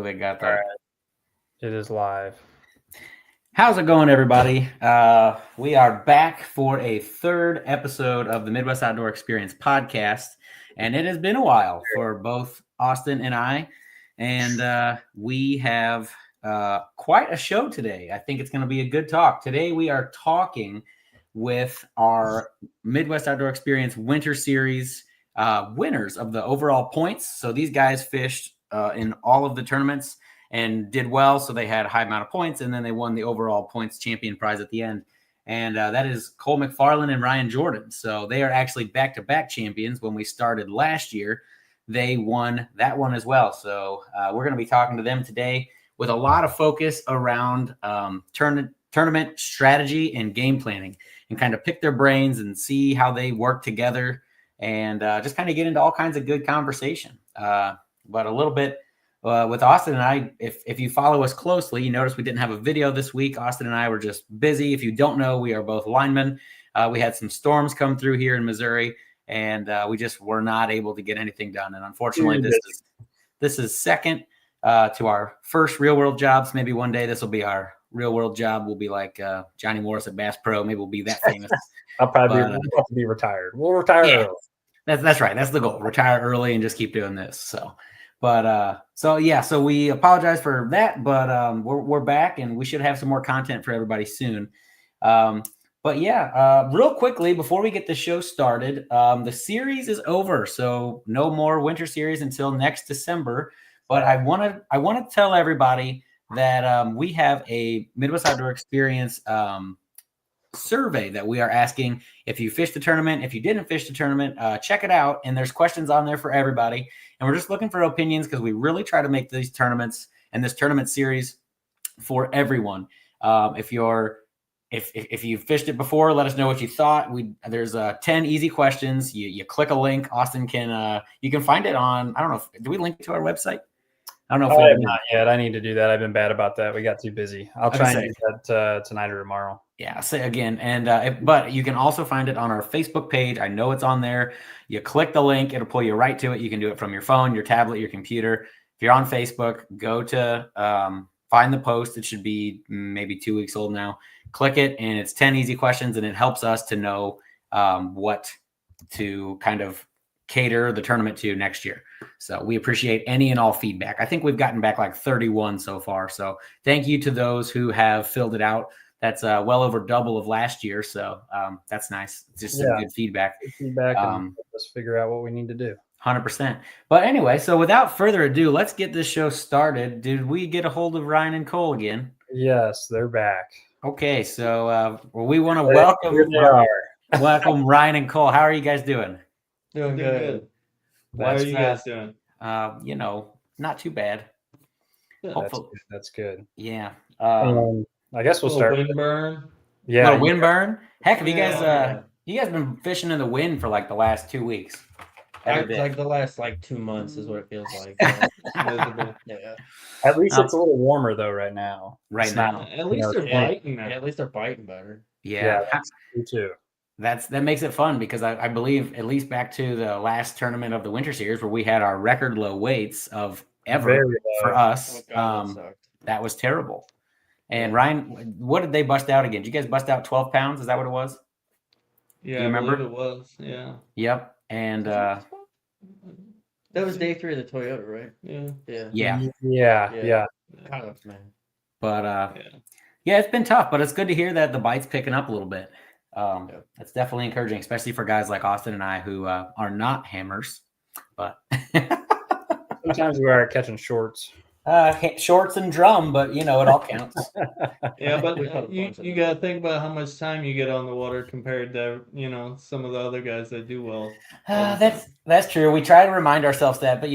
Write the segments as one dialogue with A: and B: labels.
A: They got
B: All
A: that.
B: right. It is live.
A: How's it going, everybody? We are back for a third episode of the Midwest Outdoor Experience podcast, and it has been a while for both Austin and I, and we have quite a show today. I think it's going to be a good talk. Today we are talking with our Midwest Outdoor Experience Winter Series winners of the overall points. So these guys fished in all of the tournaments and did well. So they had a high amount of points, and then they won the overall points champion prize at the end. And that is Cole McFarland and Ryan Jordan. So they are actually back-to-back champions. When we started last year, they won that one as well. So we're going to be talking to them today with a lot of focus around tournament strategy and game planning, and kind of pick their brains and see how they work together, and just kind of get into all kinds of good conversation. But a little bit with Austin and I, if you follow us closely, you notice we didn't have a video this week. Austin and I were just busy. If you don't know, we are both linemen. We had some storms come through here in Missouri, and we just were not able to get anything done. And unfortunately, this is second to our first real world jobs. Maybe one day this will be our real world job. We'll be like Johnny Morris at Bass Pro. Maybe we'll be that famous.
B: I'll probably be retired. We'll retire early.
A: That's right. That's the goal. Retire early and just keep doing this. So we apologize for that, but we're back, and we should have some more content for everybody soon. Real quickly before we get the show started, the series is over, so no more winter series until next December. But I want to tell everybody that we have a Midwest Outdoor Experience survey that we are asking. If you fished the tournament, if you didn't fish the tournament, check it out. And there's questions on there for everybody. And we're just looking for opinions, because we really try to make these tournaments and this tournament series for everyone. If you fished it before, let us know what you thought. There's 10 easy questions. You click a link. Austin you can find it on, I don't know, do we link to our website? I don't know if
B: I have not yet. I need to do that. I've been bad about that. We got too busy. I'll try and do that tonight or tomorrow.
A: Yeah, say again. And but you can also find it on our Facebook page. I know it's on there. You click the link, it'll pull you right to it. You can do it from your phone, your tablet, your computer. If you're on Facebook, go to find the post. It should be maybe 2 weeks old now. Click it, and it's 10 easy questions, and it helps us to know what to kind of cater the tournament to next year. So we appreciate any and all feedback. I think we've gotten back like 31 so far. So thank you to those who have filled it out. That's well over double of last year. So that's nice. It's just some good feedback.
B: And let's figure out what we need to do.
A: 100%. But anyway, so without further ado, let's get this show started. Did we get a hold of Ryan and Cole again?
B: Yes, they're back.
A: Okay, so we want to welcome Ryan and Cole. How are you guys doing?
C: Doing good. How are you guys doing?
A: Not too bad.
B: Hopefully. That's good.
A: Yeah.
B: I guess we'll start.
C: Wind burn.
A: Yeah. Little wind burn. Heck, have you guys been fishing in the wind for like the last 2 weeks?
C: Like the last 2 months is what it feels like.
B: Yeah. At least it's a little warmer though right now.
C: At least they're biting. At least they're biting better.
A: Yeah,
B: me too.
A: That makes it fun, because I believe, at least back to the last tournament of the winter series, where we had our record low weights of ever for us. That was terrible. And Ryan, what did they bust out again? Did you guys bust out 12 pounds? Is that what it was?
C: Yeah, I remember it was. Yeah.
A: Yep. And
C: that was day 3 of the Toyota, right?
A: Yeah.
C: Kind of, man.
A: But it's been tough, but it's good to hear that the bite's picking up a little bit. That's definitely encouraging, especially for guys like Austin and I, who are not hammers, but
B: sometimes we are catching shorts.
A: Shorts and drum, but it all counts.
C: Yeah, but you got to think about how much time you get on the water compared to some of the other guys that do well.
A: That's true. We try to remind ourselves that, but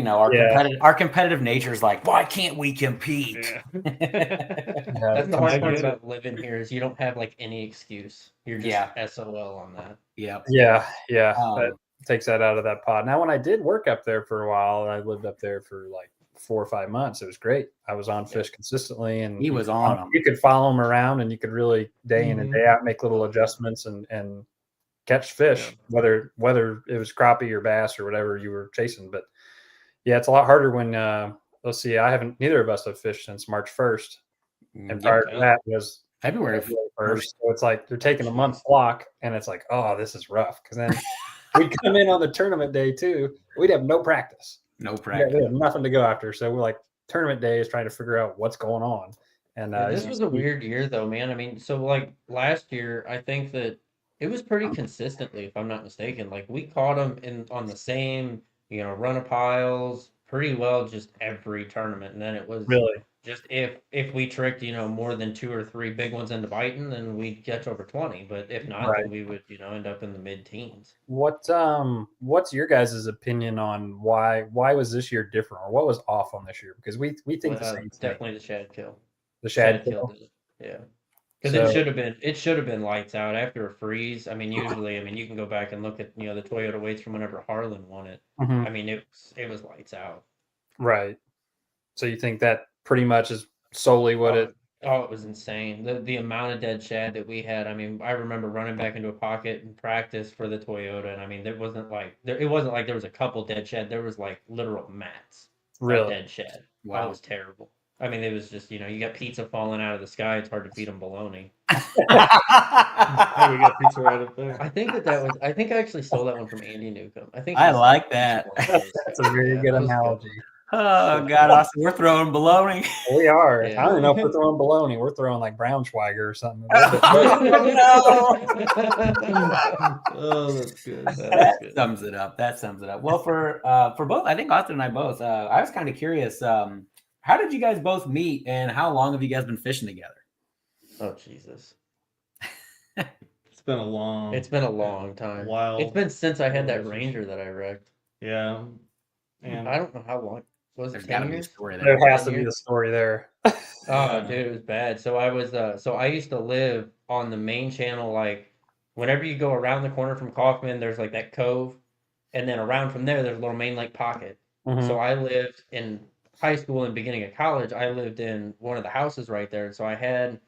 A: our competitive nature is like, why can't we compete?
C: That's the hard part about living here, is you don't have any excuse. You're just SOL on that.
A: Yeah.
B: That takes that out of that pod. Now, when I did work up there for a while, I lived up there for 4 or 5 months. It was great. I was on fish consistently, and
A: he was on them.
B: You could follow him around, and you could really day in and day out make little adjustments and catch fish, whether it was crappie or bass or whatever you were chasing. But yeah, it's a lot harder when let's see, I haven't. Neither of us have fished since March 1st, and prior to that was
A: February
B: 1st. So it's like they're taking a month block, and it's like, oh, this is rough. Because then we'd come in on the tournament day too. We'd have no practice.
A: No practice.
B: We have nothing to go after. So we're like, tournament day is trying to figure out what's going on. And
D: this was a weird year, though, man. I mean, so like last year, I think that it was pretty consistently, if I'm not mistaken. Like we caught them on the same, run of piles pretty well just every tournament, and then it was
B: really
D: just if we tricked, more than 2 or 3 big ones into biting, then we'd catch over 20. But if not, then we would, end up in the mid-teens.
B: What's your guys' opinion on why was this year different, or what was off on this year? Because we think the same thing.
D: Definitely the shad kill.
B: The shad kill.
D: Yeah. Because it should have been lights out after a freeze. I mean, usually, you can go back and look at the Toyota weights from whenever Harlan won it.
B: Mm-hmm.
D: I mean, it was lights out.
B: Right. So you think that pretty much is solely what it?
D: Oh, it was insane. The amount of dead shad that we had. I mean, I remember running back into a pocket in practice for the Toyota, and I mean, it wasn't like there was a couple dead shad. There was like literal mats of dead shad.
A: Wow,
D: it was terrible. I mean, it was just, you got pizza falling out of the sky. It's hard to feed them bologna.
C: Hey, we got pizza right up there.
D: I think I actually stole that one from Andy Newcomb.
A: I like that.
B: That's a very good analogy.
A: Oh, God, Austin, we're throwing bologna.
B: We are. Yeah. I don't know if we're throwing bologna. We're throwing like Braunschweiger or something.
A: Oh,
C: Oh, that's good.
A: That sums it up. Well, for both, I think Austin and I both, I was kind of curious, how did you guys both meet, and how long have you guys been fishing together?
D: Oh, Jesus.
C: It's been a long
D: time.
C: Wow.
D: It's been since I had that Ranger that I wrecked.
C: Yeah. And
D: I don't know how long. Was it 10 years?
B: There has to be a story there.
D: Oh, dude, it was bad. So I used to live on the main channel. Like, whenever you go around the corner from Kaufman, there's like that cove, and then around from there, there's a little main lake pocket. Mm-hmm. So I lived in high school and beginning of college. I lived in one of the houses right there. So I had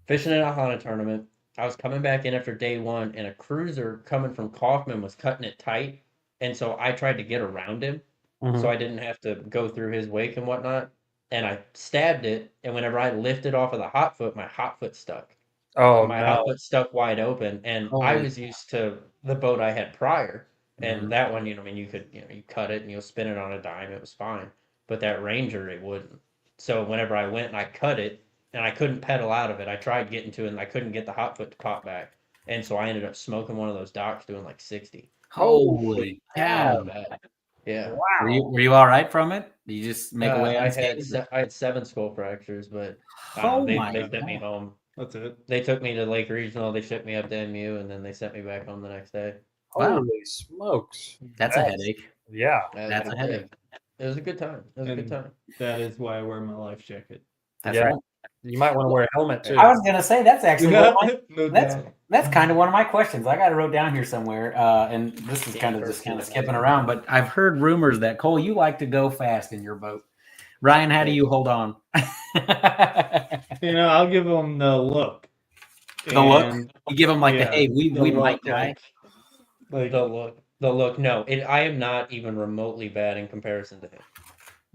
D: fishing in a Hana tournament. I was coming back in after day one, and a cruiser coming from Kaufman was cutting it tight, and so I tried to get around him. Mm-hmm. So I didn't have to go through his wake and whatnot. And I stabbed it, and whenever I lifted off of the hot foot, my hot foot stuck.
B: Oh,
D: my hot foot stuck wide open, and I was used to the boat I had prior, and that one, you could, you cut it and you'll spin it on a dime, it was fine. But that Ranger, it wouldn't. So whenever I went and I cut it, and I couldn't pedal out of it, I tried getting to it, and I couldn't get the hot foot to pop back, and so I ended up smoking one of those docks doing like 60.
A: Holy cow!
D: Yeah.
B: Wow.
A: Were you all right from it? Did you just make a way?
D: I had 7 skull fractures, but they sent me home.
C: That's it.
D: They took me to Lake Regional. They shipped me up to MU, and then they sent me back home the next day.
B: Holy smokes!
A: That's a headache.
B: Yeah,
A: that's a headache.
D: It was a good time.
C: That is why I wear my life jacket.
A: That's right.
B: You might want to wear a helmet too.
A: I was gonna say that's actually that's kind of one of my questions. I got it wrote down here somewhere, and this is kind of skipping around. But I've heard rumors that Cole, you like to go fast in your boat. Ryan, how do you hold on?
C: I'll give them the look.
A: The look. You give them like the hey, we might die.
D: Like the look. No, I am not even remotely bad in comparison to him.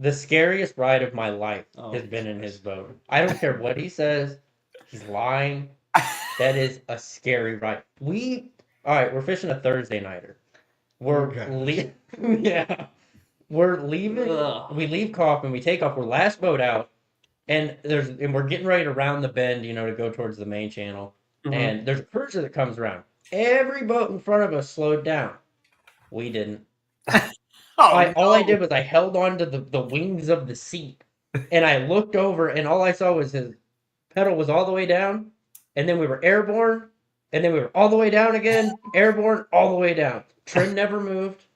D: The scariest ride of my life has been in his boat. I don't care what he says. He's lying. That is a scary ride. We're fishing a Thursday nighter. We're leaving. We leave Kaufman. We take off. We're last boat out, and we're getting ready to round the bend, to go towards the main channel. Mm-hmm. And there's a cruiser that comes around. Every boat in front of us slowed down. We didn't. All I did was I held on to the wings of the seat, and I looked over, and all I saw was his pedal was all the way down, and then we were airborne, and then we were all the way down again, airborne, all the way down. Trim never moved.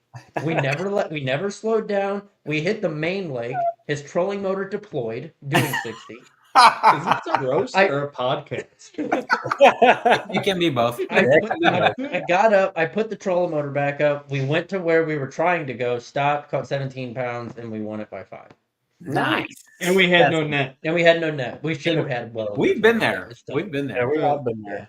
D: We never slowed down. We hit the main lake. His trolling motor deployed, doing 60.
C: Is this a roast or a podcast?
A: It can be both.
D: I got up. I put the trolling motor back up. We went to where we were trying to go. Stopped. Caught 17 pounds, and we won it by 5.
A: Nice.
C: And we had no net.
D: We should have had.
A: We've been there. We've been there.
B: Yeah, we've all been there.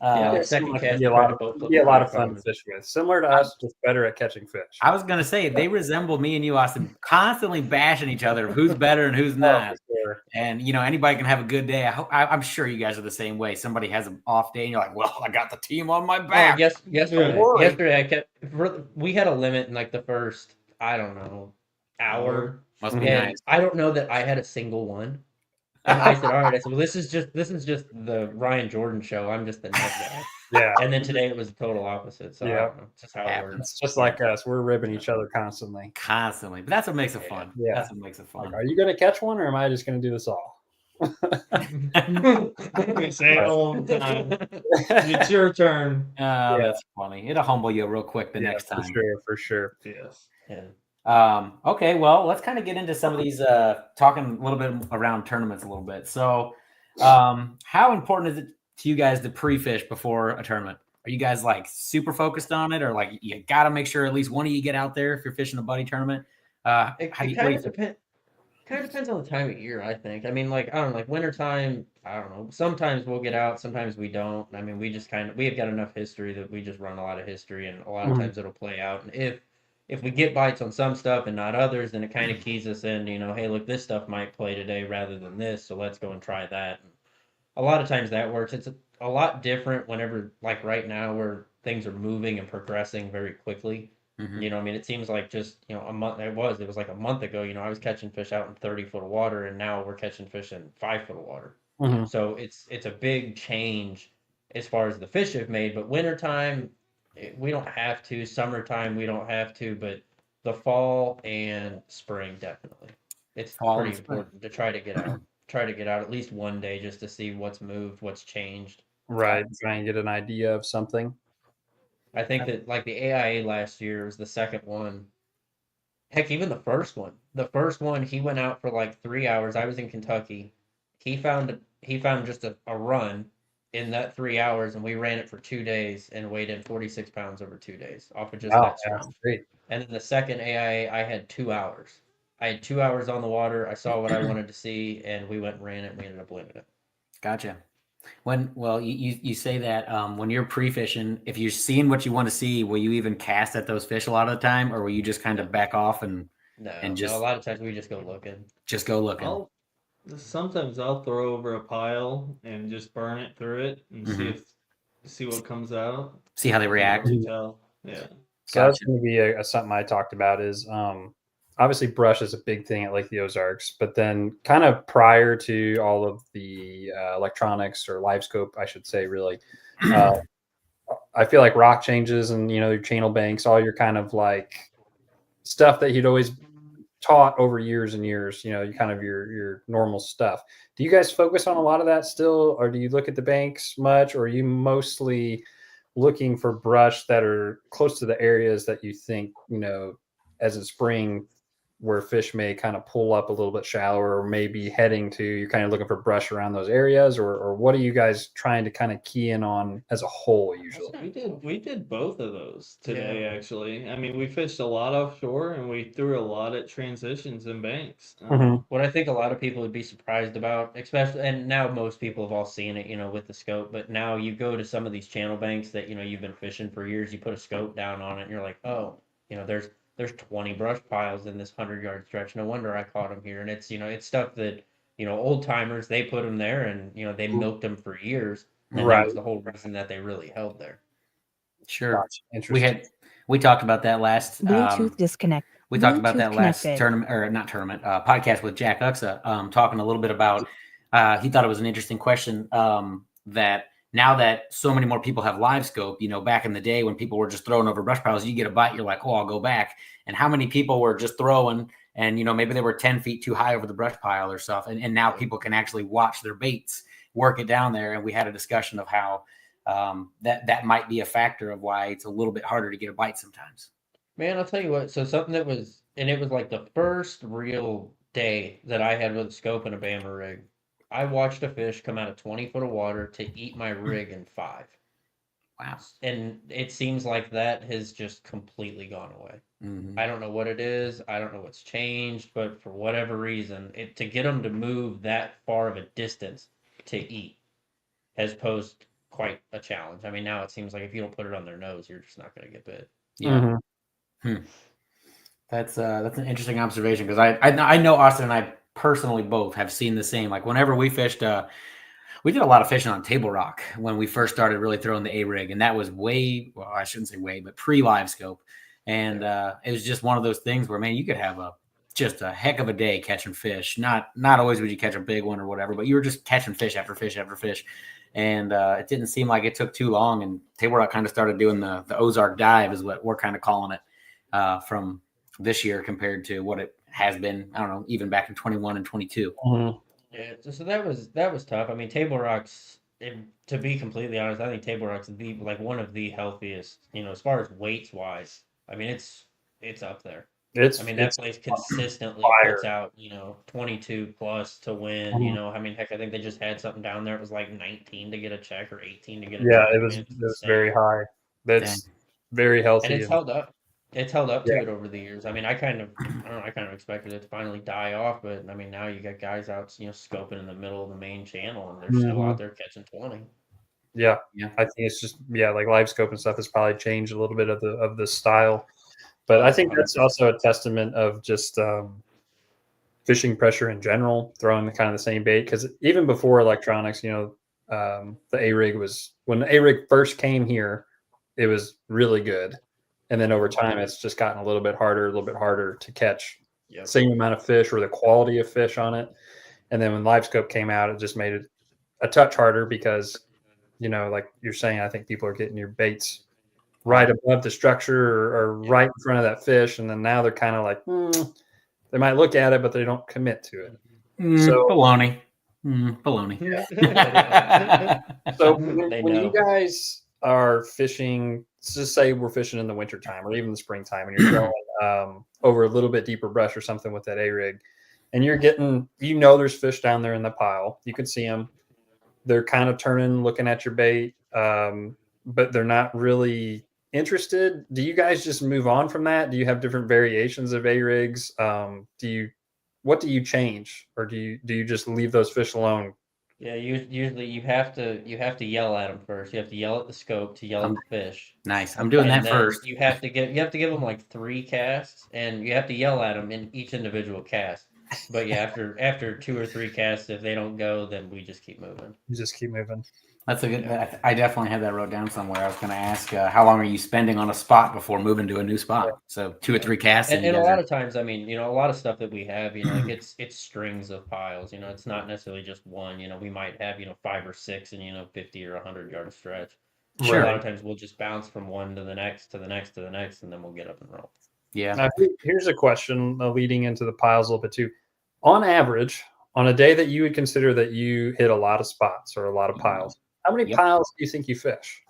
D: Yeah, like
B: It
D: second
B: seems
D: cast
B: be a lot of
D: boat
B: be a lot of fun
D: flipping.
B: to fish with. Similar to us, just better at catching fish.
A: I was gonna say they resemble me and you, Austin, constantly bashing each other of who's better and who's not.
B: For sure.
A: And anybody can have a good day. I'm sure you guys are the same way. Somebody has an off day, and you're like, "Well, I got the team on my back."
D: Yesterday we had a limit in like the first, I don't know, hour.
A: Must be
D: And
A: nice.
D: I don't know that I had a single one. And I said, all right. I said, well, this is just the Ryan Jordan show. I'm just the net guy.
B: Yeah.
D: And then today it was the total opposite. So I don't know. It's just how it works.
B: It's just like us. We're ribbing each other constantly.
A: Constantly. But that's what makes it fun.
B: Yeah.
A: That's what makes it fun.
B: Like, are you going to catch one, or am I just going to do this all?
C: We say it all the time. It's your turn.
A: That's funny. It'll humble you real quick the next time.
B: For sure.
C: Yes.
D: Yeah.
A: Okay, well, let's kind of get into some of these, talking a little bit around tournaments a little bit. So, how important is it to you guys to pre-fish before a tournament? Are you guys like super focused on it, or like you got to make sure at least one of you get out there if you're fishing a buddy tournament?
D: It kind of depends on the time of year, I think. I mean, like, I don't know, like wintertime, I don't know. Sometimes we'll get out, sometimes we don't. I mean, we have got enough history that we just run a lot of history, and a lot of times it'll play out. And if we get bites on some stuff and not others, then it kind of keys us in, hey, look, this stuff might play today rather than this, so let's go and try that. And a lot of times that works. It's a lot different whenever, like right now, where things are moving and progressing very quickly. I mean, it seems like just, a month, it was like a month ago, I was catching fish out in 30-foot of water, and now we're catching fish in 5-foot of water. So it's a big change as far as the fish have made, but wintertime, we don't have to. Summertime, we don't have to, but the fall and spring, definitely. It's pretty important to try to get out. Try to get out at least one day just to see what's moved, what's changed.
B: Right. Try and get an idea of something.
D: I think that like the AIA last year was the second one. Heck, even the first one. The first one, he went out for like 3 hours. I was in Kentucky. He found just a run in that 3 hours, and we ran it for 2 days and weighed in 46 pounds over 2 days off of just that swim.
B: Great.
D: And then the second AIA, I had 2 hours. I had 2 hours on the water. I saw what I wanted to see, and we went and ran it, and we ended up winning it.
A: Gotcha. You say that when you're pre-fishing, if you're seeing what you want to see, will you even cast at those fish a lot of the time, or will you just kind of back off and
D: a lot of times we just go looking.
A: Just go looking.
C: Sometimes I'll throw over a pile and just burn it through it and see what comes out.
A: See how they react.
C: Yeah.
B: So that's going to be something I talked about is obviously brush is a big thing at Lake the Ozarks, but then kind of prior to all of the electronics or live scope, I should say, really, I feel like rock changes and, your channel banks, all your kind of like stuff that you'd always taught over years and years, kind of your normal stuff. Do you guys focus on a lot of that still, or do you look at the banks much, or are you mostly looking for brush that are close to the areas that you think, as in spring, where fish may kind of pull up a little bit shallower, or maybe heading to, you're kind of looking for brush around those areas, or what are you guys trying to kind of key in on as a whole usually?
C: We did both of those today, actually. I mean, we fished a lot offshore, and we threw a lot at transitions and banks.
D: What I think a lot of people would be surprised about, especially, and now most people have all seen it, with the scope, but now you go to some of these channel banks that, you've been fishing for years, you put a scope down on it, and you're like, oh, there's 20 brush piles in this 100-yard stretch. No wonder I caught them here. And it's, it's stuff that, old timers, they put them there and, they milked them for years. And that was the whole reason that they really held there.
A: Sure.
B: Gotcha. Interesting.
A: We talked about that last
E: Bluetooth disconnect.
A: We talked about that last podcast with Jack Uxa, talking a little bit about, he thought it was an interesting question, that now that so many more people have live scope, back in the day when people were just throwing over brush piles, you get a bite, you're like, oh, I'll go back. And how many people were just throwing and, maybe they were 10 feet too high over the brush pile or stuff. And now people can actually watch their baits, work it down there. And we had a discussion of how that might be a factor of why it's a little bit harder to get a bite sometimes.
D: Man, I'll tell you what. So something it was like the first real day that I had with a scope and a Bama rig. I watched a fish come out of 20 foot of water to eat my rig in 5.
A: Wow.
D: And it seems like that has just completely gone away. I don't know what it is. I don't know what's changed, but for whatever reason, to get them to move that far of a distance to eat has posed quite a challenge. I mean, now it seems like if you don't put it on their nose, you're just not going to get bit.
A: Yeah. That's an interesting observation because I know Austin and I personally both have seen the same. Like whenever we fished, we did a lot of fishing on Table Rock when we first started really throwing the A rig, and that was I shouldn't say way, but pre-live scope. And it was just one of those things where, man, you could have just a heck of a day catching fish. Not always would you catch a big one or whatever, but you were just catching fish after fish after fish. And it didn't seem like it took too long. And Table Rock kind of started doing the Ozark dive is what we're kind of calling it from this year compared to what it has been, I don't know, even back in 21 and 22.
D: Yeah, so that was tough. I mean, Table Rock's, to be completely honest, I think Table Rock's one of the healthiest, as far as weights wise. I mean, it's up there. That place consistently puts out, 22 plus to win. I mean, heck, I think they just had something down there. It was like 19 to get a check or 18 to get a check.
B: Yeah, it was very high. That's very healthy.
D: And it's held up. It's held up to it over the years. I mean, I kind of expected it to finally die off, but I mean, now you got guys out, scoping in the middle of the main channel, and they're still out there catching 20.
B: Yeah, I think it's just like live scope and stuff has probably changed a little bit of the style, but I think that's also a testament of just fishing pressure in general, throwing kind of the same bait. Because even before electronics, the A rig when the A rig first came here, it was really good. And then over time, it's just gotten a little bit harder to catch same amount of fish or the quality of fish on it. And then when live scope came out, it just made it a touch harder because, like you're saying, I think people are getting your baits right above the structure or right in front of that fish. And then now they're kind of like, they might look at it, but they don't commit to it.
A: So baloney. Baloney.
B: So when you guys are fishing, let's just say we're fishing in the wintertime or even the springtime, and you're going over a little bit deeper brush or something with that A rig, and you're getting, there's fish down there in the pile. You can see them. They're kind of turning, looking at your bait, but they're not really interested. Do you guys just move on from that? Do you have different variations of A rigs? What do you change, or do you just leave those fish alone?
D: Yeah, usually you have to yell at them first. You have to yell at the scope to yell at the fish.
A: Nice. I'm doing that first.
D: You have to give them like 3 casts, and you have to yell at them in each individual cast. But yeah, after 2 or 3 casts, if they don't go, then we just keep moving.
B: You just keep moving.
A: That's a good. I definitely had that wrote down somewhere. I was going to ask, how long are you spending on a spot before moving to a new spot? So 2 or 3 casts,
D: and a lot of times, I mean, a lot of stuff that we have, like it's strings of piles. It's not necessarily just one. We might have 5 or 6 in 50 or 100-yard stretch. Sure. A lot of times we'll just bounce from one to the next to the next to the next, and then we'll get up and roll.
A: Yeah.
B: Now, here's a question leading into the piles a little bit too. On average, on a day that you would consider that you hit a lot of spots or a lot of piles, how many piles do you think you fish?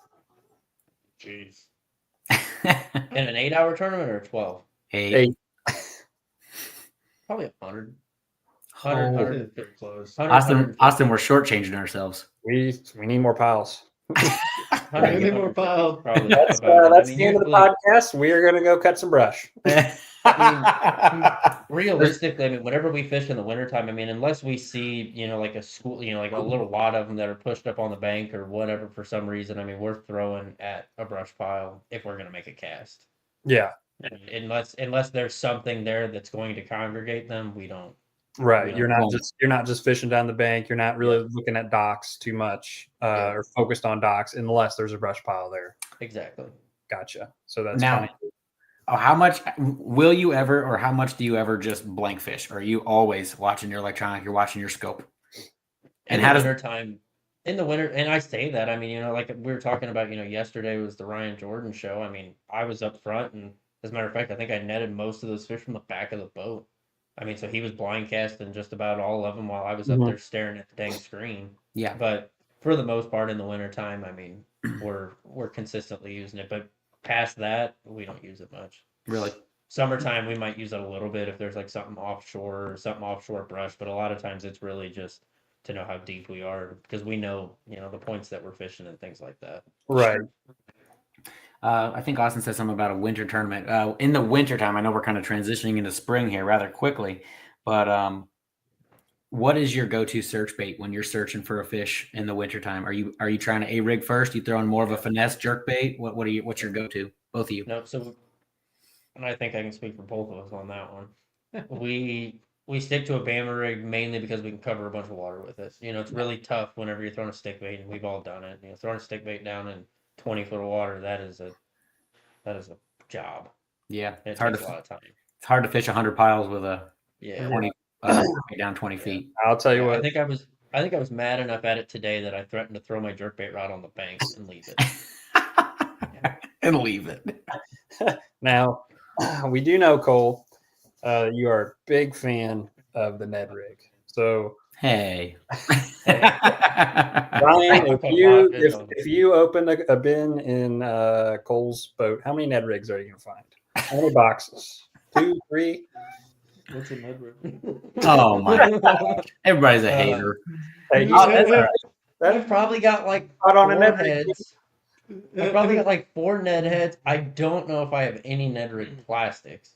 D: Jeez. In an 8-hour tournament or a 12?
A: 8.
D: Probably 100.
C: 100 close.
A: Austin, we're shortchanging ourselves.
B: We need more piles.
C: We need more piles.
B: That's the end of the podcast. We are going to go cut some brush.
D: Realistically, whenever we fish in the wintertime, unless we see, like a school, like a little lot of them that are pushed up on the bank or whatever for some reason, we're throwing at a brush pile if we're going to make a cast.
B: Yeah.
D: Unless there's something there that's going to congregate them, we don't.
B: Right. You're not just fishing down the bank. You're not really looking at docks too much or focused on docks unless there's a brush pile there.
D: Exactly.
B: Gotcha. So that's
A: now. How much will you ever, or how much do you ever just blank fish? Or are you always watching your electronic? You're watching your scope.
D: And in the winter, and I say that, like we were talking about, yesterday was the Ryan Jordan show. I was up front, and as a matter of fact, I think I netted most of those fish from the back of the boat. So he was blind casting just about all of them while I was up there staring at the dang screen.
A: Yeah.
D: But for the most part in the wintertime, we're consistently using it. But past that, we don't use it much.
A: Really?
D: Summertime, we might use it a little bit if there's like something offshore brush. But a lot of times it's really just to know how deep we are because we know, the points that we're fishing and things like that.
B: Right.
A: I think Austin said something about a winter tournament. In the wintertime, I know we're kind of transitioning into spring here rather quickly, but what is your go-to search bait when you're searching for a fish in the wintertime? Are you trying to A-rig first? You throwing more of a finesse jerk bait? What's your go-to? Both of you.
D: No, so, and I think I can speak for both of us on that one. We stick to a Bama rig mainly because we can cover a bunch of water with it. It's really tough whenever you're throwing a stick bait, and we've all done it. Throwing a stick bait down in 20 foot of water, that is a job.
A: Yeah,
D: It takes a lot of time.
A: It's hard to fish 100 piles with a
D: 20
A: down 20 feet.
B: I'll tell you what.
D: I think I was mad enough at it today that I threatened to throw my jerkbait rod on the bank and leave it.
A: And leave it.
B: Now, we do know, Cole, you are a big fan of the Ned rig. So,
A: hey.
B: Ryan, if you open a bin in Cole's boat, how many Ned rigs are you going to find? How many boxes? 2, 3?
C: What's a Ned rig?
A: Oh my God. Everybody's a hater.
B: Hey,
D: I've probably got like
B: on a
D: 4
B: Ned rig.
D: heads. I've probably got like 4 Ned heads. I don't know if I have any Ned rig plastics.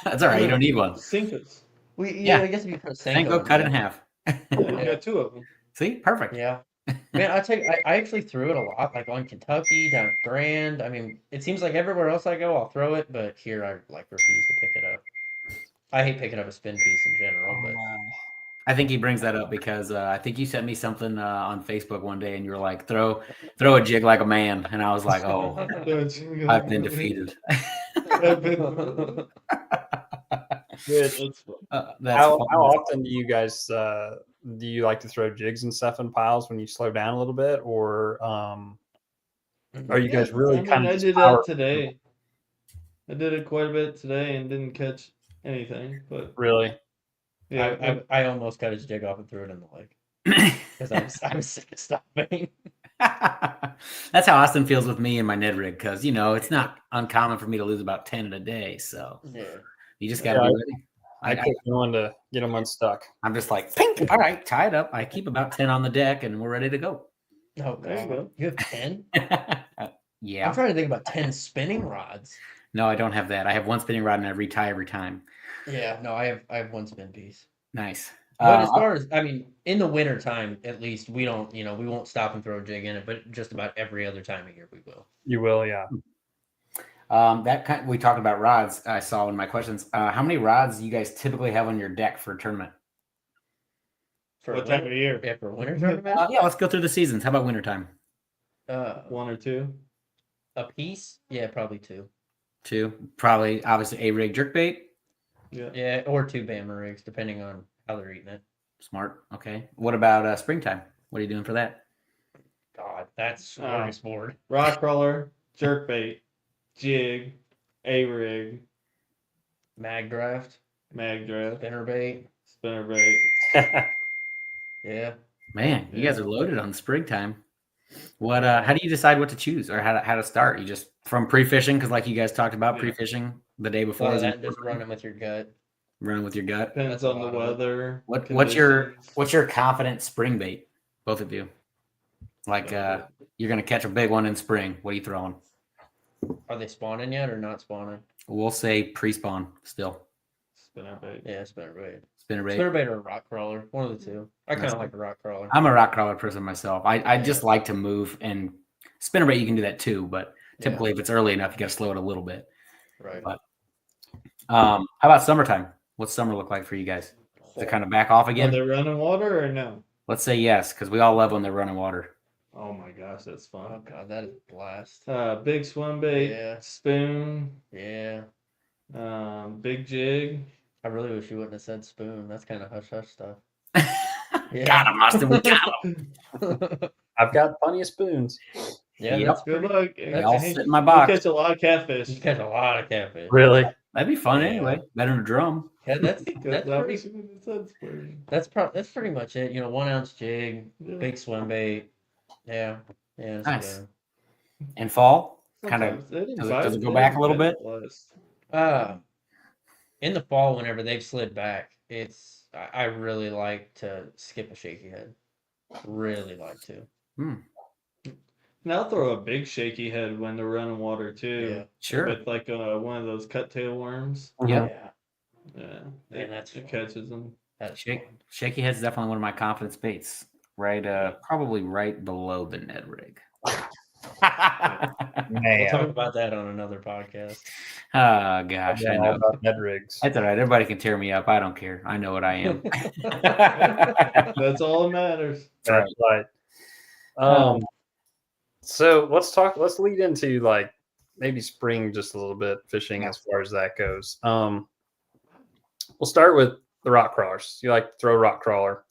A: That's all right. You don't need one.
C: Sinkers.
D: I guess if you put
A: Senko, cut it in half.
C: I got 2 of them.
A: See, perfect.
D: Yeah. Man, I actually threw it a lot, like on Kentucky, down at Grand. I mean, it seems like everywhere else I go, I'll throw it, but here I refuse to pick it up. I hate picking up a spin piece in general, but
A: I think he brings that up because I think you sent me something on Facebook one day, and you were like, "Throw a jig like a man," and I was like, "Oh, I've been defeated."
B: Good. How often do you guys do you like to throw jigs and stuff in piles when you slow down a little bit, or are you guys really
C: I did that today. I did it quite a bit today and didn't catch anything, but
B: really,
D: yeah, I almost cut his jig off and threw it in the lake because I was sick of stopping.
A: That's how Austin feels with me and my Ned rig, because it's not uncommon for me to lose about 10 in a day. So you just got to be ready.
B: I keep going to get them unstuck.
A: I'm just like, pink. All right, tie it up. I keep about 10 on the deck, and we're ready to go.
D: Oh, there you go. You have 10?
A: Yeah.
D: I'm trying to think about 10 spinning rods.
A: No, I don't have that. I have one spinning rod, and I retie every time.
D: Yeah, no, I have one spin piece.
A: Nice.
D: But as far as, in the winter time, at least, we don't, we won't stop and throw a jig in it, but just about every other time of year we will.
B: You will, yeah.
A: We talked about rods. I saw in my questions. How many rods do you guys typically have on your deck for a tournament?
C: For what time of year?
D: Yeah, for a winter tournament?
A: Let's go through the seasons. How about wintertime?
C: 1 or 2.
D: A piece? Yeah, probably 2.
A: 2. Probably, obviously, a rig jerkbait.
D: Yeah, or 2 Bama rigs, depending on how they're eating it.
A: Smart. Okay. What about springtime? What are you doing for that?
D: God, that's smorgasbord.
C: Rock crawler, jerkbait, jig, A-rig,
D: mag draft,
C: spinnerbait.
D: Yeah.
A: Man, you guys are loaded on springtime. What? How do you decide what to choose or how to start? You just from pre-fishing, because like you guys talked about pre-fishing the day before.
D: That just running with your gut.
A: Running with your gut.
C: Depends on the weather.
A: What's your confident spring bait? Both of you. Like you're gonna catch a big one in spring. What are you throwing?
D: Are they spawning yet or not spawning?
A: We'll say pre-spawn still.
C: Spinnerbait.
D: Yeah, spinnerbait.
A: Spinnerbait
D: or a rock crawler. One of the two. I kind of like a rock crawler.
A: I'm a rock crawler person myself. I just like to move, and spinnerbait you can do that too, but typically if it's early enough, you got to slow it a little bit.
D: Right.
A: But how about summertime? What's summer look like for you guys? Is it kind of back off again?
C: Are they running water or no?
A: Let's say yes, because we all love when they're running water.
C: Oh my gosh, that's fun.
D: Oh god, that is a blast.
C: Big swim bait.
D: Yeah.
C: Spoon.
D: Yeah.
C: Big jig.
D: I really wish you wouldn't have said spoon. That's kind of hush hush stuff.
A: Got him, Austin. We got him.
B: I've got plenty of spoons.
D: Yeah,
A: Yep.
C: Good luck.
A: They all sit in my box.
C: You catch a lot of catfish.
D: You catch a lot of catfish.
B: Really?
A: That'd be fun anyway. Better than a drum.
D: Yeah, that's pretty much it. 1 ounce jig, big swim bait. Yeah. Yeah.
A: Nice. Good. And fall, kind of does it go back a little bit?
D: In the fall, whenever they've slid back, I really like to skip a shaky head. Really like to.
C: And I'll throw a big shaky head when they're running water too.
A: Yeah, sure.
C: With like one of those cut tail worms.
A: Yeah.
C: Yeah.
D: And it
C: catches them.
A: Shaky head's definitely one of my confidence baits. Right, probably right below the Ned rig.
D: We'll talk about that on another podcast.
A: Oh gosh, I know.
B: About Ned rigs.
A: That's all right. Everybody can tear me up. I don't care. I know what I am.
C: That's all that matters.
B: That's right. So let's lead into like maybe spring just a little bit fishing as far as that goes. We'll start with the rock crawlers. You like to throw rock crawler.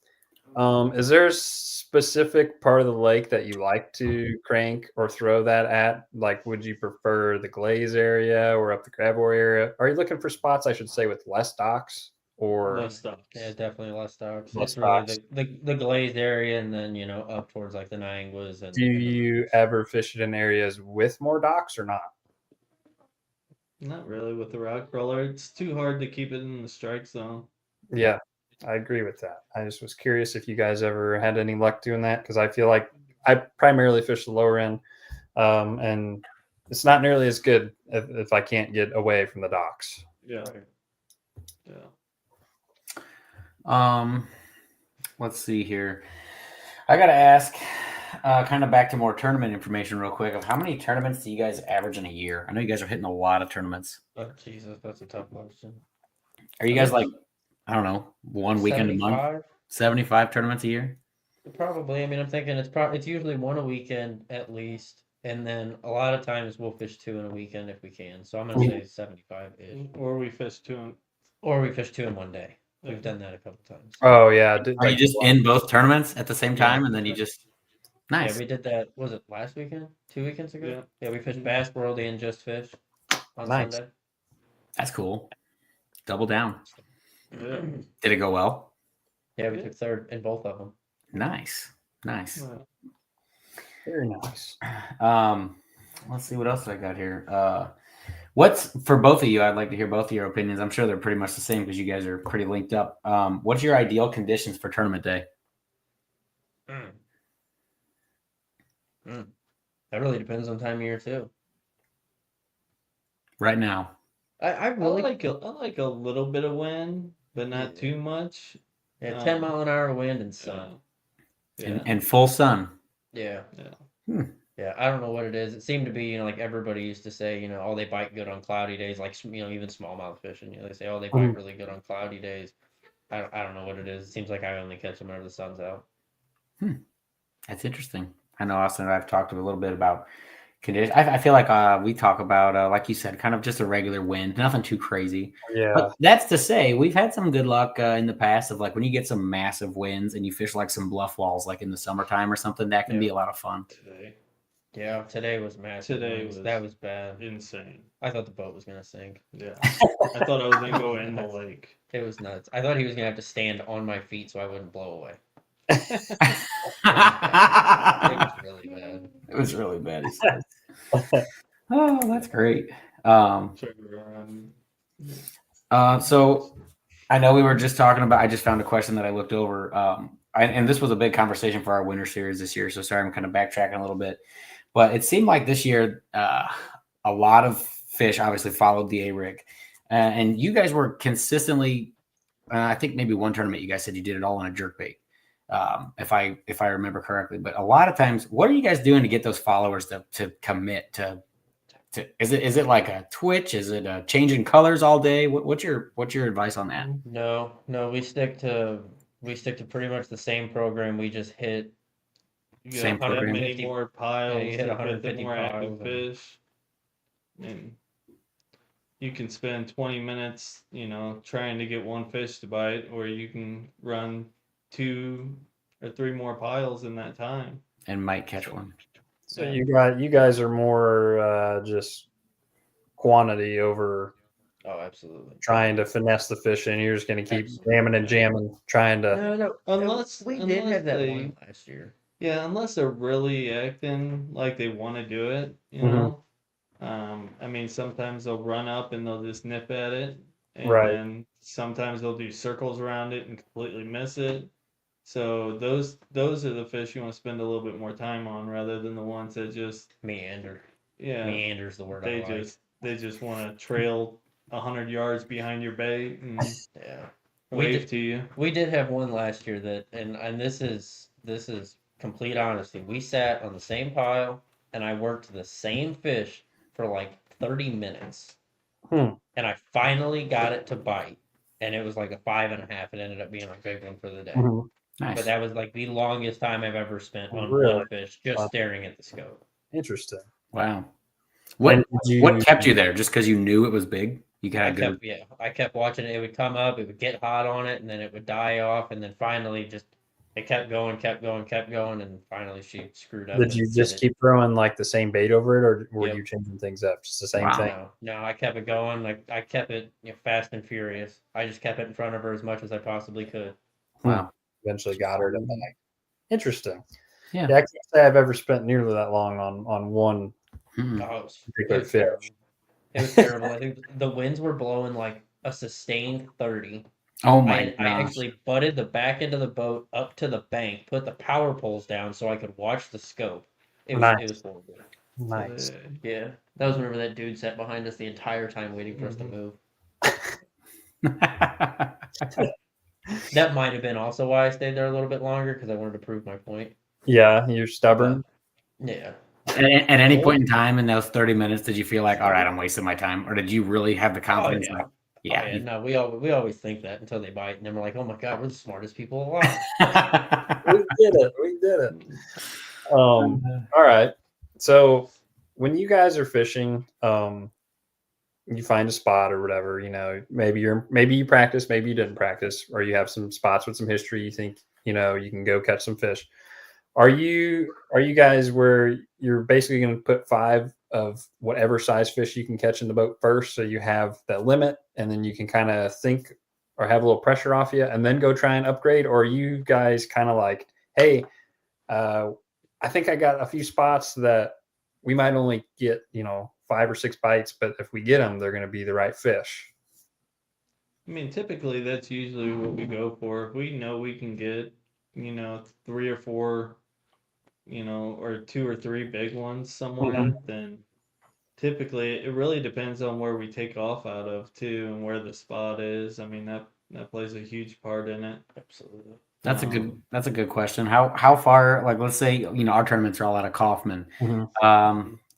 B: Is there a specific part of the lake that you like to crank or throw that at? Like, would you prefer the glaze area or up the Crabboy area? Are you looking for spots, I should say, with less docks or
C: Less docks?
D: Yeah, definitely less docks.
B: Less
D: It's really
B: docks.
D: the glazed area, and then up towards like the Nianguas. And
B: do you ever fish it in areas with more docks or not?
C: Not really with the rock crawler. It's too hard to keep it in the strike zone.
B: Yeah, I agree with that. I just was curious if you guys ever had any luck doing that, because I feel like I primarily fish the lower end, and it's not nearly as good if I can't get away from the docks.
C: Yeah.
A: Let's see here. I gotta ask, kind of back to more tournament information real quick. Of how many tournaments do you guys average in a year? I know you guys are hitting a lot of tournaments.
D: Oh Jesus, that's a tough question.
A: Are you guys like, I don't know, one weekend a month? 75 tournaments a year?
D: Probably. I mean, I'm thinking it's usually one a weekend at least, and then a lot of times we'll fish 2 in a weekend if we can. So I'm gonna say 75-ish.
C: Or we fish 2
D: in one day. We've done that a couple times.
B: Oh yeah.
A: Are you just in both tournaments at the same time, and then you just nice?
D: Yeah, we did that. Was it last weekend? 2 weekends ago? Yeah, we fished Bass World and Just Fish on Sunday.
A: That's cool. Double down.
C: Yeah.
A: Did it go well?
D: Yeah, we took third in both of them.
A: Nice.
B: Very nice.
A: Let's see what else I got here. What's for both of you? I'd like to hear both of your opinions. I'm sure they're pretty much the same because you guys are pretty linked up. What's your ideal conditions for tournament day?
D: That really depends on time of year too.
A: Right now,
D: I really
C: like a little bit of wind, but not too much.
D: 10 mile an hour wind and sun.
A: and full sun.
D: Yeah.
A: Hmm.
D: Yeah, I don't know what it is. It seemed to be, like everybody used to say, oh, they bite good on cloudy days, like, even smallmouth fishing. They say, oh, they bite really good on cloudy days. I don't know what it is. It seems like I only catch them whenever the sun's out.
A: That's interesting. I know Austin and I've talked a little bit about conditions. I feel like we talk about, like you said, kind of just a regular wind, nothing too crazy.
B: Yeah.
A: But that's to say, we've had some good luck in the past of like when you get some massive winds and you fish like some bluff walls, like in the summertime or something, that can be a lot of fun.
D: Yeah, today was massive. That was bad.
C: Insane.
D: I thought the boat was gonna sink.
C: Yeah. I thought I was gonna go in the lake.
D: It was nuts. I thought he was gonna have to stand on my feet so I wouldn't blow away. It was really bad.
A: It was really bad. He said. Oh, that's great. So I know we were just talking about, I just found a question that I looked over. And this was a big conversation for our winter series this year. So sorry, I'm kind of backtracking a little bit. But it seemed like this year, a lot of fish obviously followed the A-rig. And you guys were consistently, I think maybe one tournament you guys said you did it all on a jerkbait, if I remember correctly. But a lot of times, what are you guys doing to get those followers to commit to is it like a twitch? Is it a change in colors all day? What's your advice on that?
D: No, we stick to pretty much the same program. We just hit
A: same program.
C: Many more piles.
D: Yeah, you hit 150
C: more active
D: piles
C: fish, and you can spend 20 minutes, trying to get one fish to bite, or you can run 2 or 3 more piles in that time
A: and might catch one.
B: So you guys are more just quantity over.
D: Oh, absolutely.
B: Trying to finesse the fish, and you're just going to keep jamming and jamming, trying to.
D: No.
C: Unless
D: we did have that one last year.
C: Yeah, unless they're really acting like they want to do it, I mean, sometimes they'll run up and they'll just nip at it, and then sometimes they'll do circles around it and completely miss it. So those are the fish you want to spend a little bit more time on, rather than the ones that just
D: meander.
C: Yeah,
D: meander's the word.
C: They just want to trail 100 yards behind your bait. And, wave to you.
D: We did have one last year that, and this is complete honesty. We sat on the same pile, and I worked the same fish for like 30 minutes, and I finally got it to bite, and it was like a 5.5. It ended up being a big one for the day.
A: Nice.
D: But that was like the longest time I've ever spent on
B: Really?
D: one fish, just staring at the scope.
B: Interesting.
A: Wow. What kept you there? Just because you knew it was big? I
D: kept watching it. It would come up, it would get hot on it, and then it would die off, and then finally just it kept going, and finally she screwed up.
B: Did you just keep throwing like the same bait over it, or were you changing things up? Just the same thing?
D: No, I kept it going. Like I kept it fast and furious. I just kept it in front of her as much as I possibly could.
A: Wow.
B: Eventually got her to bite. Interesting.
A: Yeah.
B: I can't say I've ever spent nearly that long on one particular fish.
D: It was terrible. I think the winds were blowing like a sustained 30.
A: Oh my gosh.
D: I actually butted the back end of the boat up to the bank, put the power poles down so I could watch the scope. It was horrible.
B: Nice.
D: Yeah. That was whenever that dude sat behind us the entire time waiting for us to move. That might have been also why I stayed there a little bit longer, because I wanted to prove my point.
B: Yeah, you're stubborn.
D: Yeah.
A: At any point in time in those 30 minutes, did you feel like, all right, I'm wasting my time? Or did you really have the confidence?
D: No, we always think that until they bite, and then we're like, oh my God, we're the smartest people alive.
B: We did it. All right. So when you guys are fishing, you find a spot or whatever, maybe you practice, maybe you didn't practice, or you have some spots with some history. You think, you can go catch some fish. Are you guys where you're basically going to put 5 of whatever size fish you can catch in the boat first, so you have that limit, and then you can kind of think or have a little pressure off you, and then go try and upgrade? Or are you guys kind of like, hey, I think I got a few spots that we might only get 5 or 6 bites, but if we get them, they're going to be the right fish?
C: I mean, typically that's usually what we go for. If we know we can get 3 or 4, or 2 or 3 big ones somewhere, then typically it really depends on where we take off out of too, and where the spot is. I mean, that plays a huge part in it.
D: Absolutely.
A: That's a good question. How far, like, let's say, our tournaments are all out of Kaufman.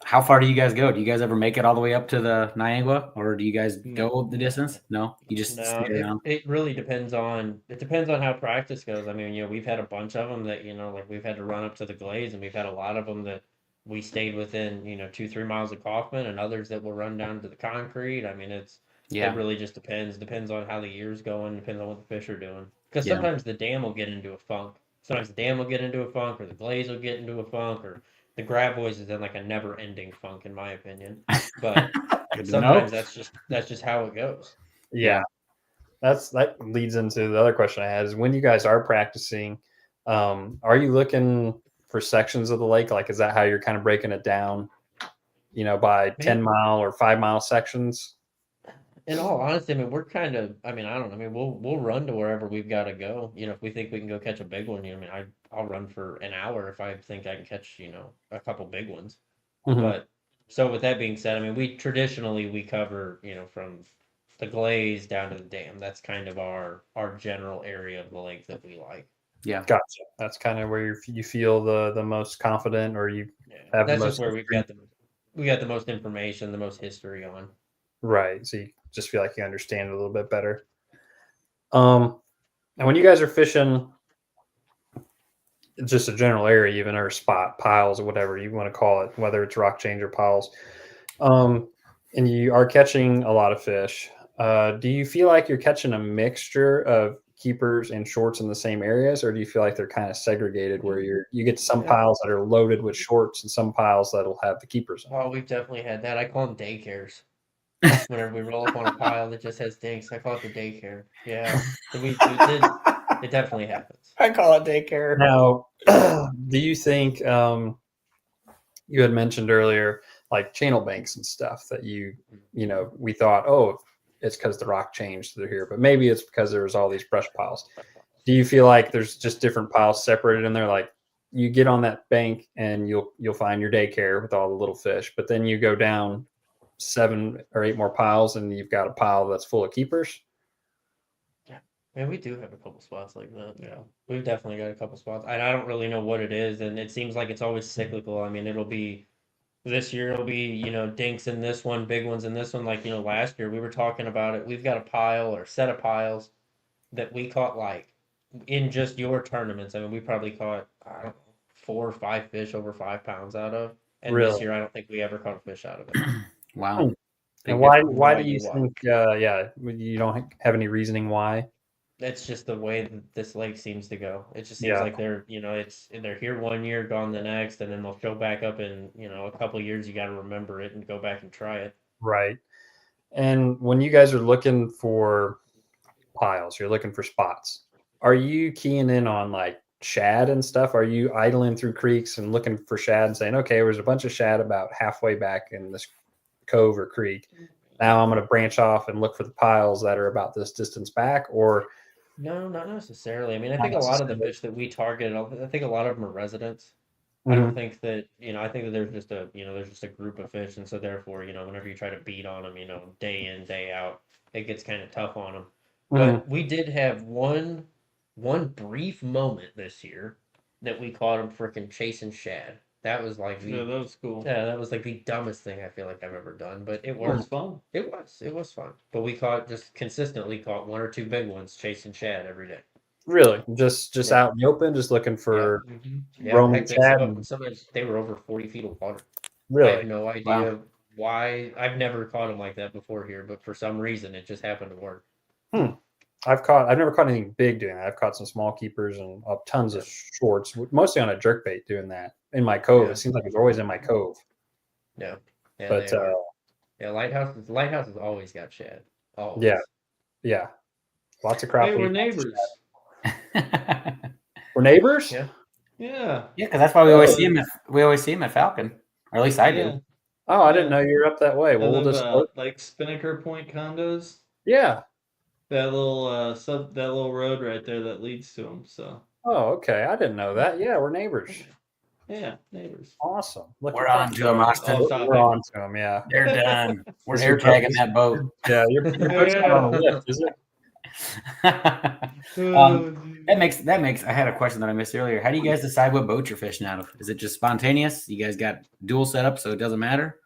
A: How far do you guys go? Do you guys ever make it all the way up to the Niagara, or do you guys go the distance? No, you just stay around.
D: It really depends on how practice goes. I mean, we've had a bunch of them that like we've had to run up to the Glades, and we've had a lot of them that we stayed within 2-3 miles of Kaufman, and others that will run down to the concrete. I mean, it really just depends on how the year's going, depends on what the fish are doing. Because sometimes the dam will get into a funk. Sometimes the dam will get into a funk, or the Glades will get into a funk, or the Grab Boys is in like a never-ending funk, in my opinion. But sometimes that's just how it goes.
B: Yeah, that leads into the other question I had: is when you guys are practicing, are you looking for sections of the lake? Like, is that how you're kind of breaking it down? By 10-mile or 5-mile sections.
D: In all honesty, I mean, we're kind of, I don't know. I mean, we'll run to wherever we've got to go. If we think we can go catch a big one, I'll run for an hour if I think I can catch, a couple big ones. But so with that being said, I mean, we traditionally cover, from the Glaze down to the dam. That's kind of our general area of the lake that we like.
B: Yeah, gotcha. That's kind of where you feel the most confident, or you have
D: that's
B: the most.
D: Just where we got the most information, the most history on.
B: Right. So you just feel like you understand it a little bit better. And when you guys are fishing just a general area, even, or spot, piles, or whatever you want to call it, whether it's rock change or piles, and you are catching a lot of fish, do you feel like you're catching a mixture of keepers and shorts in the same areas, or do you feel like they're kind of segregated, where you get some piles that are loaded with shorts and some piles that'll have the keepers in?
D: Oh, we've definitely had that. I call them daycares. Whenever we roll up on a pile that just has dinks, I call it the daycare. Yeah, it definitely happens.
A: I call it daycare.
B: Now, do you think you had mentioned earlier, like channel banks and stuff, that we thought, oh, it's because the rock changed through here, but maybe it's because there was all these brush piles. Do you feel like there's just different piles separated in there? Like, you get on that bank and you'll find your daycare with all the little fish, but then you go down 7 or 8 more piles and you've got a pile that's full of keepers?
D: Yeah, we do have a couple spots like that.
C: Yeah.
D: We've definitely got a couple spots. And I don't really know what it is, and it seems like it's always cyclical. I mean, it'll be this year it'll be, dinks in this one, big ones in this one. Like, last year we were talking about it. We've got a pile or set of piles that we caught like in just your tournaments. I mean, we probably caught, I don't know, 4 or 5 fish over 5 pounds out of. And this
B: Really?
D: year I don't think we ever caught a fish out of it.
A: Wow.
B: And why
D: No
B: do you
D: idea why.
B: think you don't have any reasoning why?
D: That's just the way that this lake seems to go. It just seems
B: Yeah.
D: like they're here one year, gone the next, and then they'll show back up in, a couple of years. You got to remember it and go back and try it.
B: Right. And when you guys are looking for piles, you're looking for spots. Are you keying in on like shad and stuff? Are you idling through creeks and looking for shad and saying, okay, there's a bunch of shad about halfway back in this cove or creek. Now I'm going to branch off and look for the piles that are about this distance back? Or
D: No, not necessarily. I mean, I think a lot of the fish that we target, I think a lot of them are residents. I
B: Mhm.
D: don't think that, I think that there's just a group of fish, and so therefore, whenever you try to beat on them, day in, day out, it gets kind of tough on them. But we did have one brief moment this year that we caught them freaking chasing shad. That was like
C: Yeah, that was cool.
D: yeah, that was like the dumbest thing I feel like I've ever done, but it
C: It was
D: worked.
C: fun.
D: It was fun. But we consistently caught 1 or 2 big ones chasing shad every day.
B: Really, just
D: Yeah.
B: out in the open, just looking for
D: Yeah,
B: roaming
D: heck,
B: shad.
D: sometimes they were over 40 feet of water. I
B: Really,
D: have no idea why. I've never caught them like that before here, but for some reason it just happened to work.
B: I've never caught anything big doing that. I've caught some small keepers and tons of shorts, mostly on a jerkbait doing that in my cove.
D: Yeah.
B: It seems like it's always in my cove.
D: Yeah,
B: But
D: they are. Yeah, lighthouse has always got shad. Always.
B: yeah, lots of crappie.
C: Hey, we're neighbors.
B: We're neighbors.
D: Yeah.
C: Yeah.
A: Yeah, because that's why we always see him. We always see him at Falcon, or at least I do.
C: Yeah.
B: Oh, I didn't know you were up that way.
C: I
B: Well, we'll
C: live,
B: just
C: like Spinnaker Point condos.
B: yeah.
C: That little that little road right there that leads to them. So
B: Oh, okay. I didn't know that. Yeah, we're neighbors.
C: yeah, neighbors.
B: Awesome. Look
A: We're
B: at
A: on
B: that.
A: to him, Austin.
B: We're on to them. Yeah.
A: They're done. We're
B: Is
A: air
B: your
A: tagging
B: boat-
A: that boat.
B: Yeah, your boat's not on a lift, is it?
A: That makes. I had a question that I missed earlier. How do you guys decide what boat you're fishing out of? Is it just spontaneous? You guys got dual setup, so it doesn't matter.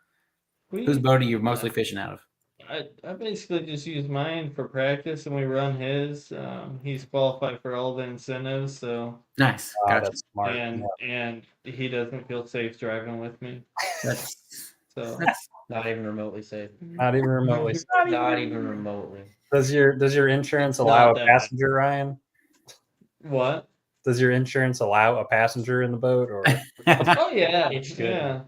A: Whose boat are you mostly fishing out of?
C: I basically just use mine for practice, and we run his. He's qualified for all the incentives, so
A: Nice.
B: Oh,
A: Gotcha.
B: that's smart.
C: and he doesn't feel safe driving with me. So
D: Not even remotely safe.
B: Not even remotely.
D: Not even remotely.
B: Does your insurance
C: It's
B: allow a
C: not that.
B: passenger, Ryan?
C: What?
B: Does your insurance allow a passenger in the boat, or
C: Oh yeah,
D: It should.
C: yeah.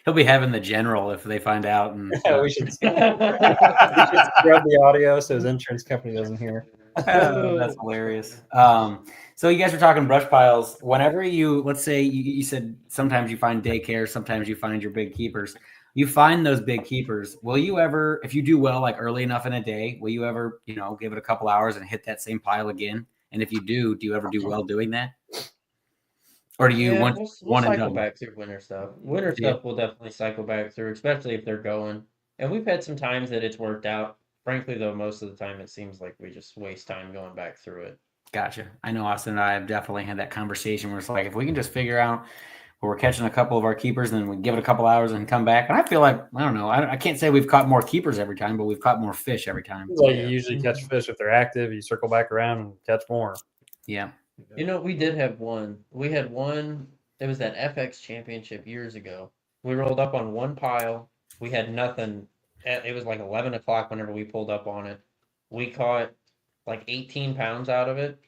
A: He'll be having the general if they find out. And
B: we should scrub the audio so his insurance company doesn't hear?
A: That's hilarious. So you guys were talking brush piles. Whenever let's say you said sometimes you find daycare, sometimes you find your big keepers. You find those big keepers. Will you ever, if you do well, like early enough in a day, will you ever, give it a couple hours and hit that same pile again? And if you do you ever do well doing that? Or do you want
D: we'll cycle back through winter stuff. Winter stuff we'll definitely cycle back through, especially if they're going. And we've had some times that it's worked out. Frankly, though, most of the time it seems like we just waste time going back through it.
A: Gotcha. I know Austin and I have definitely had that conversation where it's like, if we can just figure out where we're catching a couple of our keepers, and then we give it a couple hours and come back. And I feel like, I don't know, I can't say we've caught more keepers every time, but we've caught more fish every time.
B: Well, you usually catch fish if they're active. You circle back around and catch more.
A: Yeah.
D: We did have one. We had one. It was that FX championship years ago. We rolled up on one pile. We had nothing. It was like 11 o'clock whenever we pulled up on it. We caught like 18 pounds out of it.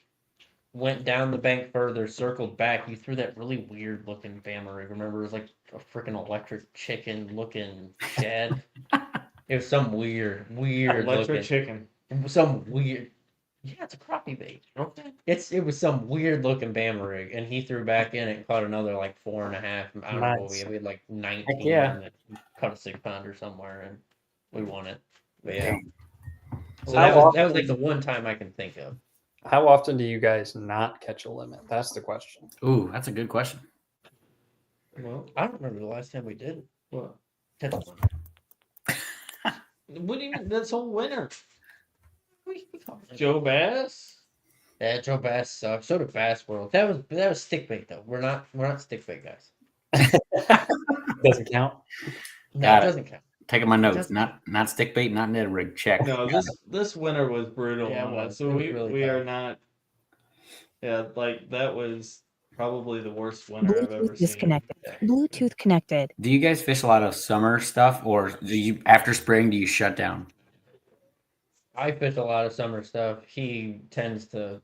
D: Went down the bank further, circled back. You threw that really weird looking bama rig. Remember, it was like a freaking electric chicken looking shad. It was some weird
C: Electric
D: looking
C: chicken.
D: Some weird. Yeah, it's a crappie bait. It was some weird looking bama rig, and he threw back in it and caught another like 4.5. I don't know what we had like 19.
A: Yeah.
D: And caught a 6-pounder somewhere, and we won it. But yeah. So that was like the one time I can think of.
B: How often do you guys not catch a limit? That's the question.
A: Ooh, that's a good question.
C: Well,
D: I don't remember the last time we did.
C: what?
D: Catch one.
C: What do you mean? That's whole winter. Joe Bass.
D: Yeah, Joe Bass sucks. So did Bass World. That was stick bait though. We're not stick bait guys.
B: Doesn't count.
D: No,
A: Got
D: it
A: it.
D: doesn't count.
A: Taking my notes.
D: doesn't
A: Not stick bait, not Ned rig. Check.
C: No, this winter was brutal
D: Yeah, it
C: on
D: was.
C: us. So
D: It was
C: we
D: really
C: we are
D: tough.
C: not. Yeah, like that was probably the worst winter I've ever
E: Bluetooth
C: seen.
E: disconnected. Bluetooth connected.
A: Do you guys fish a lot of summer stuff, or do you after spring do you shut down?
D: I fish a lot of summer stuff. He tends to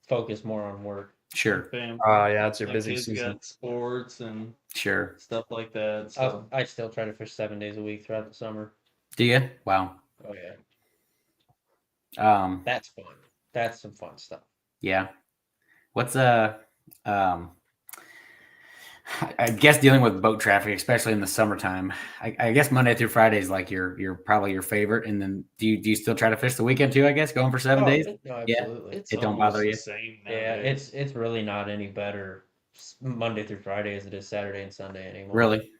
D: focus more on work.
A: Sure,
C: Family.
B: Yeah, it's your
C: My
B: busy
C: kids
B: season.
C: got sports and
A: sure.
C: stuff like that. So
D: I still try to fish 7 days a week throughout the summer.
A: Do you? Wow.
D: Oh yeah,
A: Um,
D: that's fun. That's some fun stuff.
A: yeah. What's I guess dealing with boat traffic, especially in the summertime. I guess Monday through Friday is like your probably your favorite. And then do you still try to fish the weekend too? I guess going for 7 days.
D: No,
A: Yeah.
D: absolutely.
C: it's
A: It don't
C: almost
A: bother
C: the
A: you?
C: same
D: Yeah,
C: nowadays.
D: it's really not any better Monday through Friday as it is Saturday and Sunday anymore.
A: Really?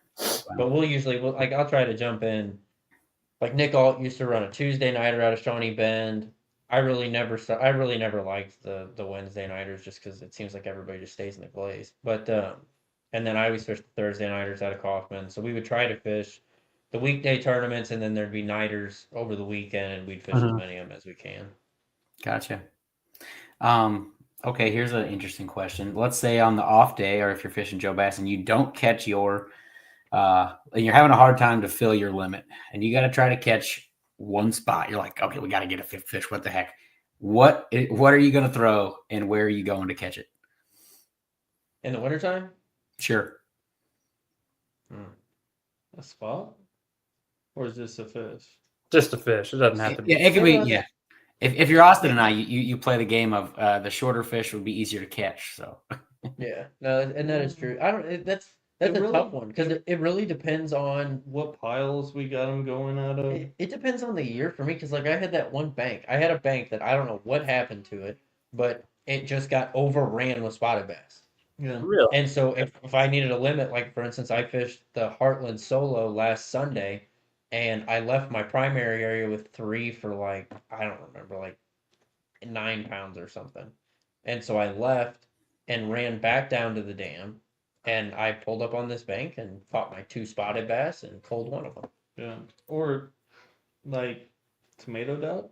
D: But I'll try to jump in. Like Nick Alt used to run a Tuesday nighter out of Shawnee Bend. I really never liked the Wednesday nighters just because it seems like everybody just stays in the glaze. But and then I always fished the Thursday nighters out of Kaufman. So we would try to fish the weekday tournaments, and then there'd be nighters over the weekend, and we'd fish as many of them as we can.
A: Gotcha. Okay, here's an interesting question. Let's say on the off day, or if you're fishing Joe Bass and you don't catch your, and you're having a hard time to fill your limit, and you got to try to catch one spot. You're like, okay, we got to get a fifth fish. What the heck? What are you going to throw, and where are you going to catch it?
D: In the wintertime?
A: Sure.
C: A spot, or is this a fish?
B: Just a fish. It doesn't have to be.
A: Yeah, it could be. Yeah. If you're Austin and I, you play the game of the shorter fish would be easier to catch. So
D: Yeah, no, and that is true. I don't. That's a
C: really-
D: tough one because it really depends on.
C: What piles we got them going out of?
D: It depends on the year for me because like I had that one bank. I had a bank that I don't know what happened to it, but it just got overran with spotted bass.
C: Yeah.
B: Really?
D: And so if I needed a limit, like for instance, I fished the Heartland Solo last Sunday, and I left my primary area with 3 for like I don't remember like 9 pounds or something, and so I left and ran back down to the dam, and I pulled up on this bank and caught my 2 spotted bass and pulled one of them.
C: Yeah. Or like tomato duck,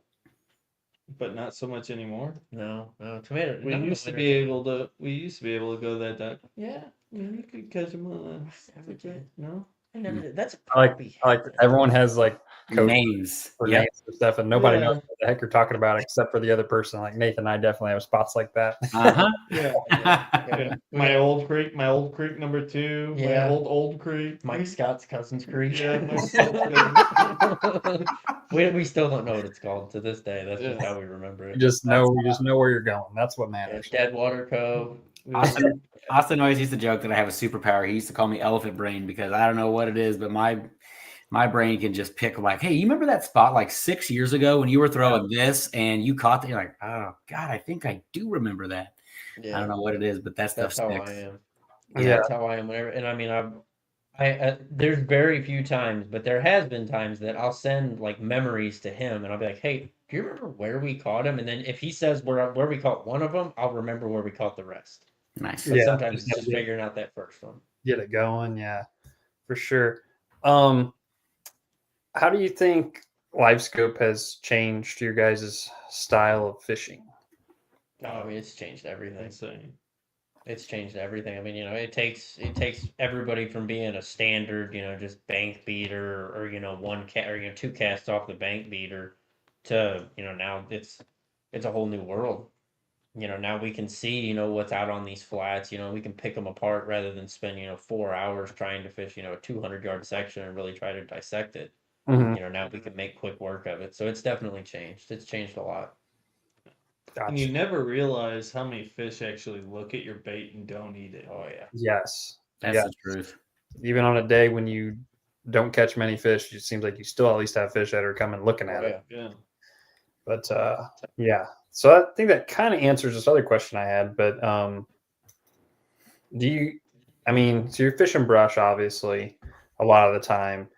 C: but not so much anymore.
D: No, tomato.
C: We
D: not in the
C: used to
D: winter.
C: be able to. We used to be able to go that duck.
D: Yeah,
C: You could catch them on
D: never did.
C: no.
D: I never did. That's a
B: I like
D: crappy habit.
B: everyone has like codes
A: names.
B: for
A: Yeah.
B: names and stuff, and nobody
C: Yeah.
B: knows what the heck you're talking about except for the other person. Like Nathan and I definitely have spots like that.
A: Uh-huh.
C: Yeah.
D: Yeah.
C: My old creek number 2.
D: Yeah.
C: My old creek.
D: Mike Scott's cousin's creek.
C: Yeah, Mike Scott's
D: we still don't know what it's called to this day. That's just
C: Yeah.
D: how we remember
B: You
D: it.
B: just know where you're going. That's what
D: Yeah,
B: matters.
D: Deadwater Cove.
A: Austin always used to joke that I have a superpower. He used to call me elephant brain because I don't know what it is, but my brain can just pick like, hey, you remember that spot like 6 years ago when you were throwing this and you caught that? You're like, oh God, I think I do remember that.
D: Yeah,
A: I don't know what it is, but that stuff
D: that's how
A: sticks.
D: I am.
B: Yeah.
D: That's how I am. Whenever, and I mean, I there's very few times, but there has been times that I'll send like memories to him, and I'll be like, hey, do you remember where we caught him? And then if he says where we caught one of them, I'll remember where we caught the rest.
A: Nice.
D: But
B: Yeah,
D: sometimes it's
B: just
D: just figuring out that first one.
B: Get it going. Yeah, for sure. How do you think live scope has changed your guys' style of fishing?
D: Oh, I mean, it's changed everything.
C: Insane.
D: It's changed everything. I mean, it takes everybody from being a standard, just bank beater or one cat or 2 casts off the bank beater to now it's a whole new world. Now we can see what's out on these flats. We can pick them apart rather than spend 4 hours trying to fish a 200-yard section and really try to dissect it.
B: Mhm.
D: Now we can make quick work of it. So it's definitely changed. It's changed a lot.
C: And you never realize how many fish actually look at your bait and don't eat it.
D: Oh yeah.
B: Yes,
A: That's
B: yes.
A: the truth.
B: Even on a day when you don't catch many fish, it seems like you still at least have fish that are coming looking at it.
C: Yeah.
B: But yeah, so I think that kind of answers this other question I had. But so you're fishing brush, obviously, a lot of the time.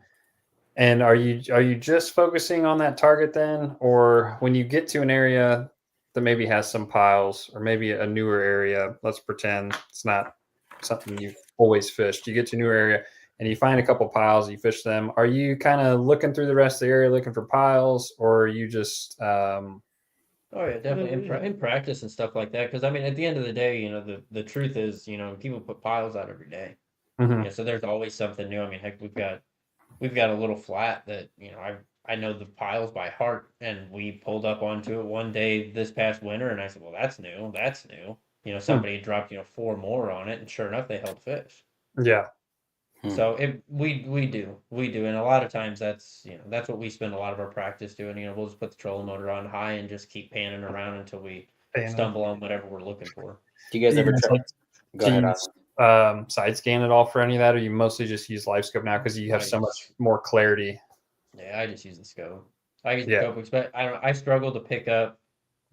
B: And are you just focusing on that target then, or when you get to an area that maybe has some piles, or maybe a newer area, let's pretend it's not something you've always fished. You get to a new area and you find a couple piles, you fish them. Are you kind of looking through the rest of the area looking for piles, or are you just
D: Oh yeah, definitely in practice and stuff like that. Because I mean, at the end of the day, you know, the truth is, you know, people put piles out every day.
B: Mhm.
D: Yeah, so there's always something new. I mean, heck, we've got a little flat that, you know, I know the piles by heart, and we pulled up onto it one day this past winter, and I said, well, that's new, that's new. You know, somebody dropped, you know, 4 more on it, and sure enough, they held fish.
B: Yeah.
D: So we do, and a lot of times that's, you know, that's what we spend a lot of our practice doing. You know, we'll just put the trolling motor on high and just keep panning around until we stumble on whatever we're looking for.
A: Do you guys ever try? Go ahead, Austin.
B: Side scan at all for any of that, or you mostly just use live scope now because you have so much more clarity?
D: Yeah, I just use the scope. I use the scope, expect I struggle to pick up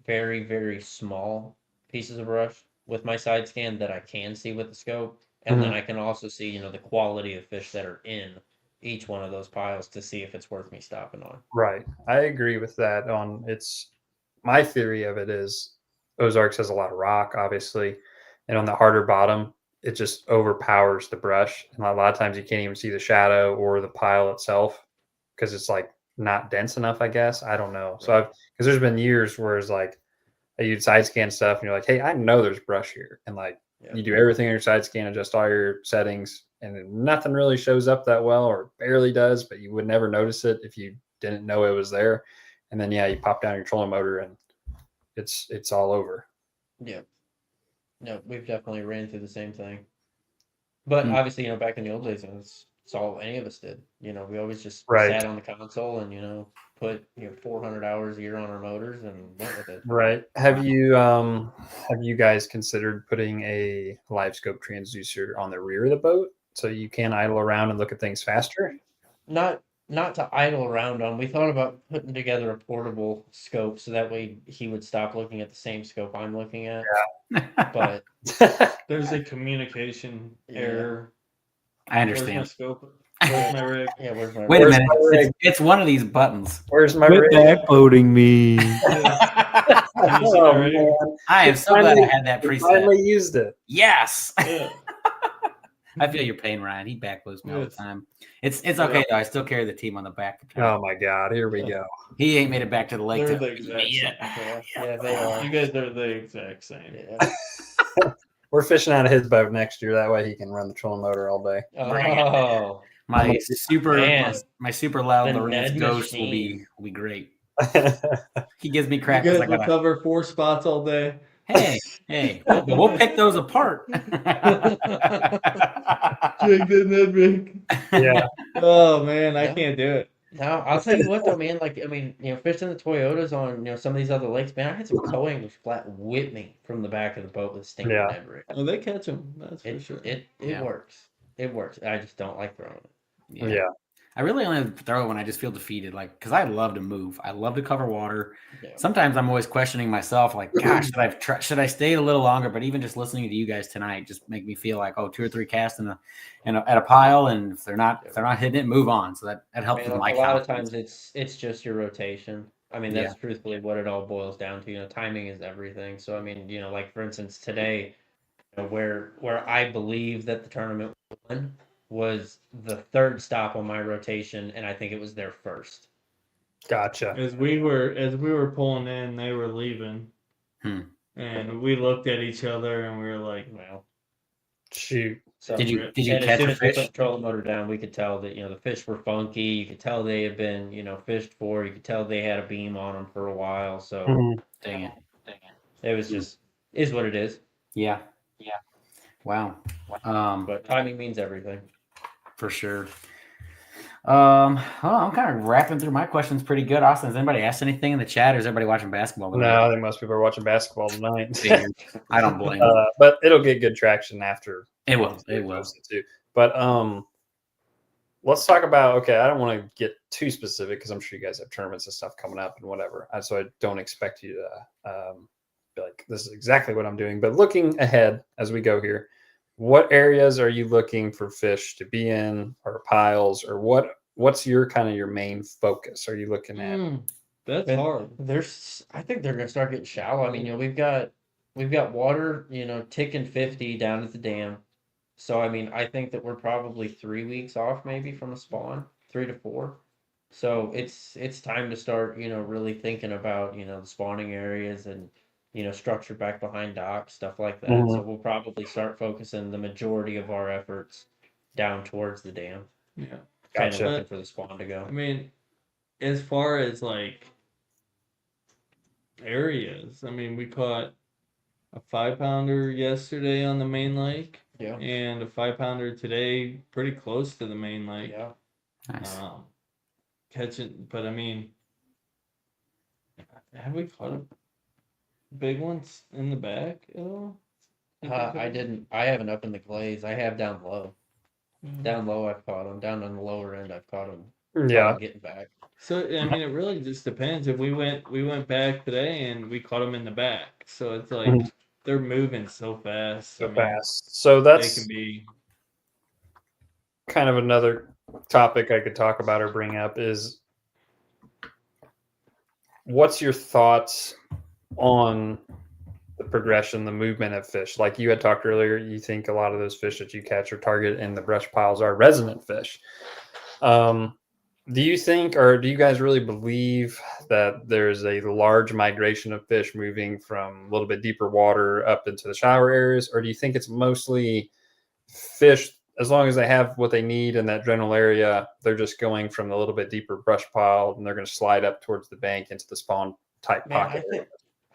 D: very, very small pieces of brush with my side scan that I can see with the scope. And then I can also see, you know, the quality of fish that are in each one of those piles to see if it's worth me stopping on.
B: Right. I agree with that. My theory of it is Ozarks has a lot of rock, obviously, and on the harder bottom, it just overpowers the brush. And a lot of times you can't even see the shadow or the pile itself because it's like not dense enough, I guess. I don't know. So because there's been years where it's like you'd side scan stuff and you're like, hey, I know there's brush here. And like you do everything on your side scan, adjust all your settings, and nothing really shows up that well or barely does, but you would never notice it if you didn't know it was there. And then you pop down your trolling motor and it's all over.
D: Yeah. No, we've definitely ran through the same thing. But obviously, you know, back in the old days, it's all any of us did. You know, we always just sat on the console and, you know, put 400 hours a year on our motors and went with it.
B: Right. Have you guys considered putting a live scope transducer on the rear of the boat so you can idle around and look at things faster?
D: Not to idle around on. We thought about putting together a portable scope so that way he would stop looking at the same scope I'm looking at. Yeah. But
C: there's a communication error.
A: I understand.
C: Where's my scope? Where's my rig?
D: Yeah, where's my rig?
A: Wait a minute. It's one of these buttons.
B: Where's my rig?
F: Backloading me.
A: I am so glad I had that preset.
B: Finally used it.
A: Yes.
C: Yeah.
A: I feel your pain, Ryan. He backloads me all the time. It's okay though. I still carry the team on the back.
B: Oh my God! Here we go.
A: He ain't made it back to the lake.
C: They're the exact same.
D: Yeah, they are.
C: You guys are the exact same.
D: Yeah.
B: We're fishing out of his boat next year. That way he can run the trolling motor all day.
D: Oh,
A: my super loud Lorenz Ghost will be great. He gives me crap.
C: You guys will cover 4 spots all day.
A: Hey, we'll pick those apart.
C: Jake didn't that big.
B: Yeah.
C: Oh man, I can't do it.
D: No, I'll tell you what though, man. Like, I mean, you know, fishing the Toyotas on, you know, some of these other lakes, man. I had some co-anglers flat whip me from the back of the boat with a stinking head rig.
C: Oh, they catch them. That's for sure.
D: It works. It works. I just don't like throwing it.
B: Yeah.
A: I really only throw it when I just feel defeated, like, because I love to move. I love to cover water.
D: Yeah.
A: Sometimes I'm always questioning myself, like, gosh, should I stay a little longer? But even just listening to you guys tonight just make me feel like, 2 or 3 casts at a pile, and if they're not hitting it, move on. So that helps with my confidence.
D: A lot of times it's just your rotation. I mean, that's truthfully what it all boils down to. You know, timing is everything. So I mean, you know, like for instance, today, you know, where I believe that the tournament won was the 3rd stop on my rotation, and I think it was their 1st.
B: Gotcha.
C: As we were pulling in, they were leaving, and we looked at each other and we were like, "Well,
B: shoot."
A: So, did you catch a fish?
D: We put the trolling motor down, we could tell that, you know, the fish were funky. You could tell they had been, you know, fished for. You could tell they had a beam on them for a while. So
A: dang it,
D: it was just is what it is.
A: Yeah. Wow.
D: But timing means everything.
A: For sure. I'm kind of wrapping through my questions pretty good. Austin, has anybody asked anything in the chat, or is everybody watching basketball tonight?
B: No, I think most people are watching basketball tonight.
A: I don't blame them.
B: But it'll get good traction after.
A: It will.
B: Too. But let's talk about. Okay, I don't want to get too specific because I'm sure you guys have tournaments and stuff coming up and whatever. So I don't expect you to be like, this is exactly what I'm doing. But looking ahead as we go here, what areas are you looking for fish to be in, or piles, or what what's your kind of your main focus? Are you looking at?
C: That's hard.
D: I think they're gonna start getting shallow. I mean, we've got water, ticking 50 down at the dam. So I mean, I think that we're probably 3 weeks off maybe from a spawn, 3 to 4. So it's time to start, really thinking about, the spawning areas and, structure back behind docks, stuff like that. So we'll probably start focusing the majority of our efforts down towards the dam.
C: Yeah.
D: Kind of
B: Gotcha.
D: looking for the spawn to go.
C: I mean, as far as like areas, I mean, we caught a 5-pounder yesterday on the main lake.
D: Yeah.
C: And a 5-pounder today, pretty close to the main lake.
D: Yeah.
A: Nice.
C: Catching, but I mean, have we caught big ones in the back at all?
D: I haven't up in the glaze. I have down low. Down low, I've caught them. Down on the lower end, I've caught them.
B: Yeah.
D: Getting back.
C: So I mean, it really just depends. If we went back today and we caught them in the back, so it's like they're moving so fast.
B: So fast. So that's
C: they can be
B: kind of another topic I could talk about or bring up is what's your thoughts on the progression, the movement of fish? Like you had talked earlier, you think a lot of those fish that you catch or target in the brush piles are resident fish. Do you think, or do you guys really believe that there's a large migration of fish moving from a little bit deeper water up into the shallower areas? Or do you think it's mostly fish, as long as they have what they need in that general area, they're just going from the little bit deeper brush pile and they're going to slide up towards the bank into the spawn type pocket?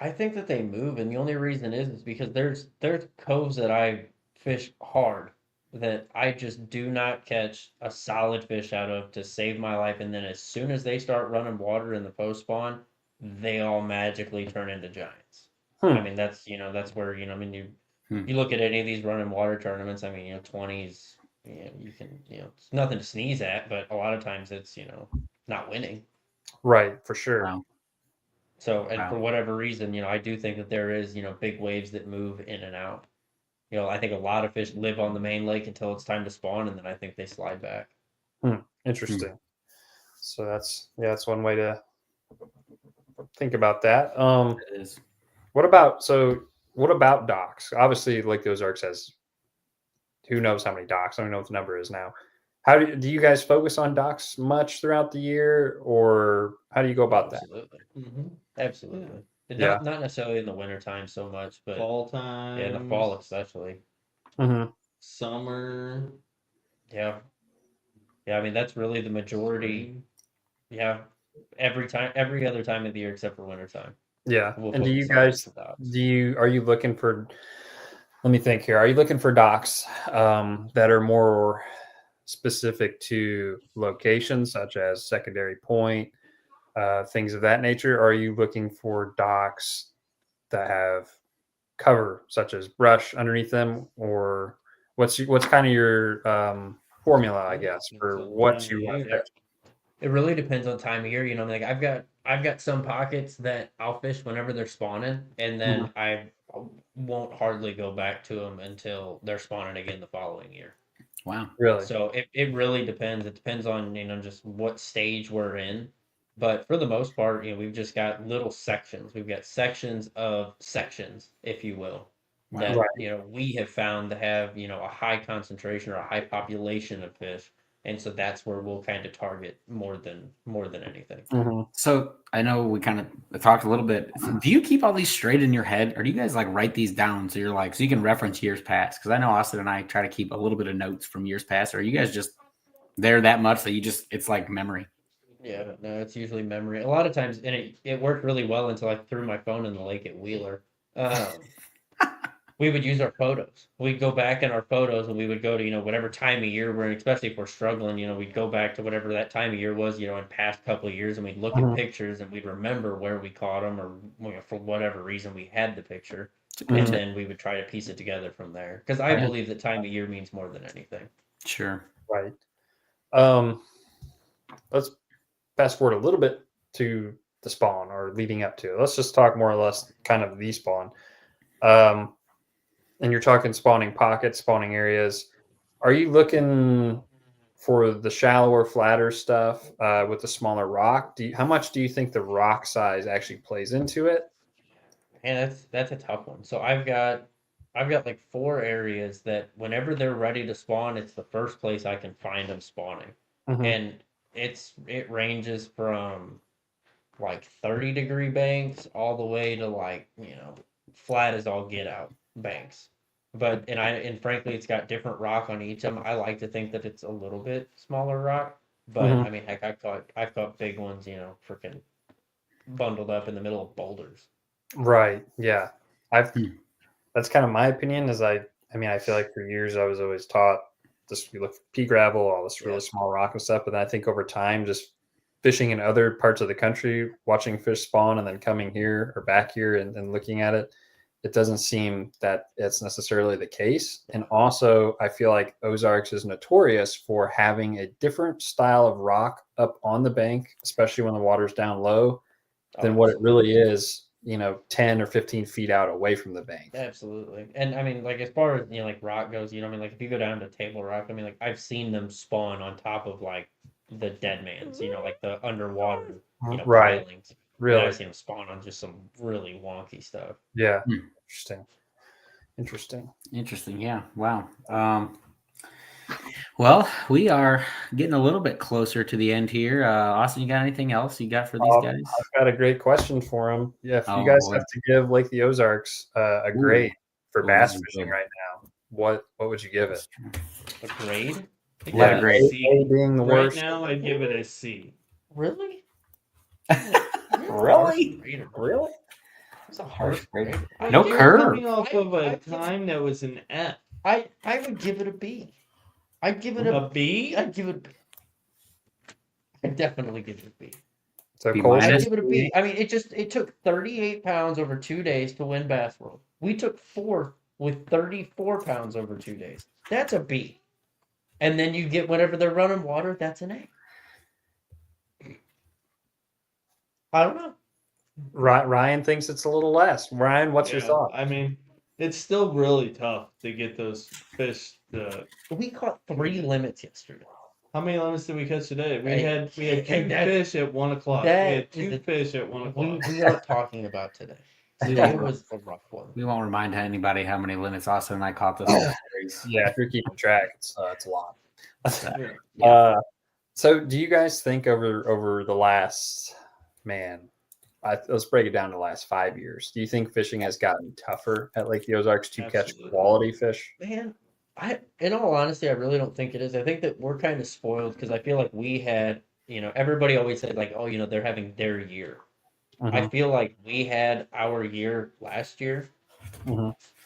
D: I think that they move, and the only reason is because there's coves that I fish hard that I just do not catch a solid fish out of to save my life, and then as soon as they start running water in the post spawn, they all magically turn into giants. I mean, that's where, I mean, you look at any of these running water tournaments, I mean, 20s, you can, it's nothing to sneeze at, but a lot of times it's, not winning.
B: Right, for sure.
A: Wow.
D: So, and for whatever reason, I do think that there is, big waves that move in and out. I think a lot of fish live on the main lake until it's time to spawn, and then I think they slide back.
B: Interesting. So that's one way to think about that.
A: It is.
B: What about docks? Obviously, Lake of the Ozarks has who knows how many docks. I don't know what the number is now. How do you guys focus on docks much throughout the year, or how do you go about that?
D: Absolutely.
C: Yeah.
D: Not necessarily in the wintertime so much, but
C: fall time.
D: Yeah, in the fall especially.
C: Summer.
D: Yeah. Yeah, I mean that's really the majority. Yeah. Every other time of the year except for wintertime.
B: Yeah.
D: We'll
B: and do you
D: focus on
B: guys are you looking for, let me think here. Are you looking for docks that are more specific to locations such as secondary point, things of that nature? Or are you looking for docks that have cover such as brush underneath them? Or what's kind of your formula, I guess, for what you want to fish?
D: It really depends on time of year. Like I've got some pockets that I'll fish whenever they're spawning, and then I won't hardly go back to them until they're spawning again the following year.
A: Wow.
B: Really?
D: So it really depends. It depends on, just what stage we're in. But for the most part, we've just got little sections. We've got sections of sections, if you will, that, we have found to have, a high concentration or a high population of fish. And so that's where we'll kind of target more than anything.
A: So I know we kind of talked a little bit. Do you keep all these straight in your head, or do you guys like write these down so you can reference years past? Because I know Austin and I try to keep a little bit of notes from years past. Or are you guys just there that much that it's like memory?
D: Yeah, no, it's usually memory. A lot of times, and it worked really well until I threw my phone in the lake at Wheeler. We would use our photos. We'd go back in our photos and we would go to, whatever time of year we're in, especially if we're struggling, we'd go back to whatever that time of year was, in past couple of years, and we'd look at pictures and we'd remember where we caught them, or for whatever reason we had the picture. And then we would try to piece it together from there. Because I believe that time of year means more than anything.
A: Sure.
B: Right. Let's fast forward a little bit to the spawn or leading up to it. Let's just talk more or less kind of the spawn. And you're talking spawning pockets, spawning areas. Are you looking for the shallower, flatter stuff with the smaller rock, how much do you think the rock size actually plays into it?
D: And that's a tough one. So I've got like 4 areas that whenever they're ready to spawn, it's the first place I can find them spawning. And it ranges from like 30-degree banks all the way to like, flat as all get out banks. And frankly it's got different rock on each of them. I like to think that it's a little bit smaller rock, but I mean heck, I've caught big ones, freaking bundled up in the middle of boulders.
B: Right. Yeah. That's kind of my opinion. I feel like for years I was always taught this, you look for pea gravel, all this really small rock and stuff. But then I think over time, just fishing in other parts of the country, watching fish spawn and then coming here or back here and looking at it, it doesn't seem that it's necessarily the case. And also I feel like Ozarks is notorious for having a different style of rock up on the bank, especially when the water's down low, than what it really is, 10 or 15 feet out away from the bank.
D: Absolutely. And I mean, like, as far as, like rock goes, like if you go down to Table Rock, I mean, like I've seen them spawn on top of like the dead man's, like the underwater,
B: right.
D: pilings.
B: Really?
D: And I've seen them spawn on just some really wonky stuff.
B: Yeah.
A: Interesting. Yeah. Wow. Well, we are getting a little bit closer to the end here. Austin, you got anything else you got for these guys?
B: I've got a great question for them. Yeah, if you guys have to give Lake the Ozarks a grade for bass fishing right now, what would you give it?
D: A grade?
A: Yeah, grade.
B: A being the worst.
C: Right now, I'd give it a C.
D: Really?
B: Really?
D: It's a harsh grade.
A: No curve.
C: Coming off of a time that was an F.
D: I would give it a B. I'd give it
C: a B.
D: I'd give it. I'd definitely give it a B.
B: So
D: I'd give it a B. I mean, it took 38 pounds over 2 days to win Bass World. We took 4th with 34 pounds over 2 days. That's a B. And then you get whenever they're running water, that's an A. I don't know.
B: Ryan thinks it's a little less. Ryan, what's your thought?
C: I mean, it's still really tough to get those fish.
D: We caught 3 limits yesterday.
C: How many limits did we catch today? We had 2 fish at 1 o'clock. We had 2 fish at 1 o'clock.
D: We aren't talking about today. Today was a rough one.
A: We won't remind anybody how many limits Austin and I caught this series.
B: Yeah, if you're keeping track, it's a lot. So do you guys think over the last, let's break it down to the last 5 years. Do you think fishing has gotten tougher at Lake the Ozarks to catch quality fish?
D: Man, in all honesty, I really don't think it is. I think that we're kind of spoiled because I feel like we had, everybody always said like, oh, they're having their year. I feel like we had our year last year,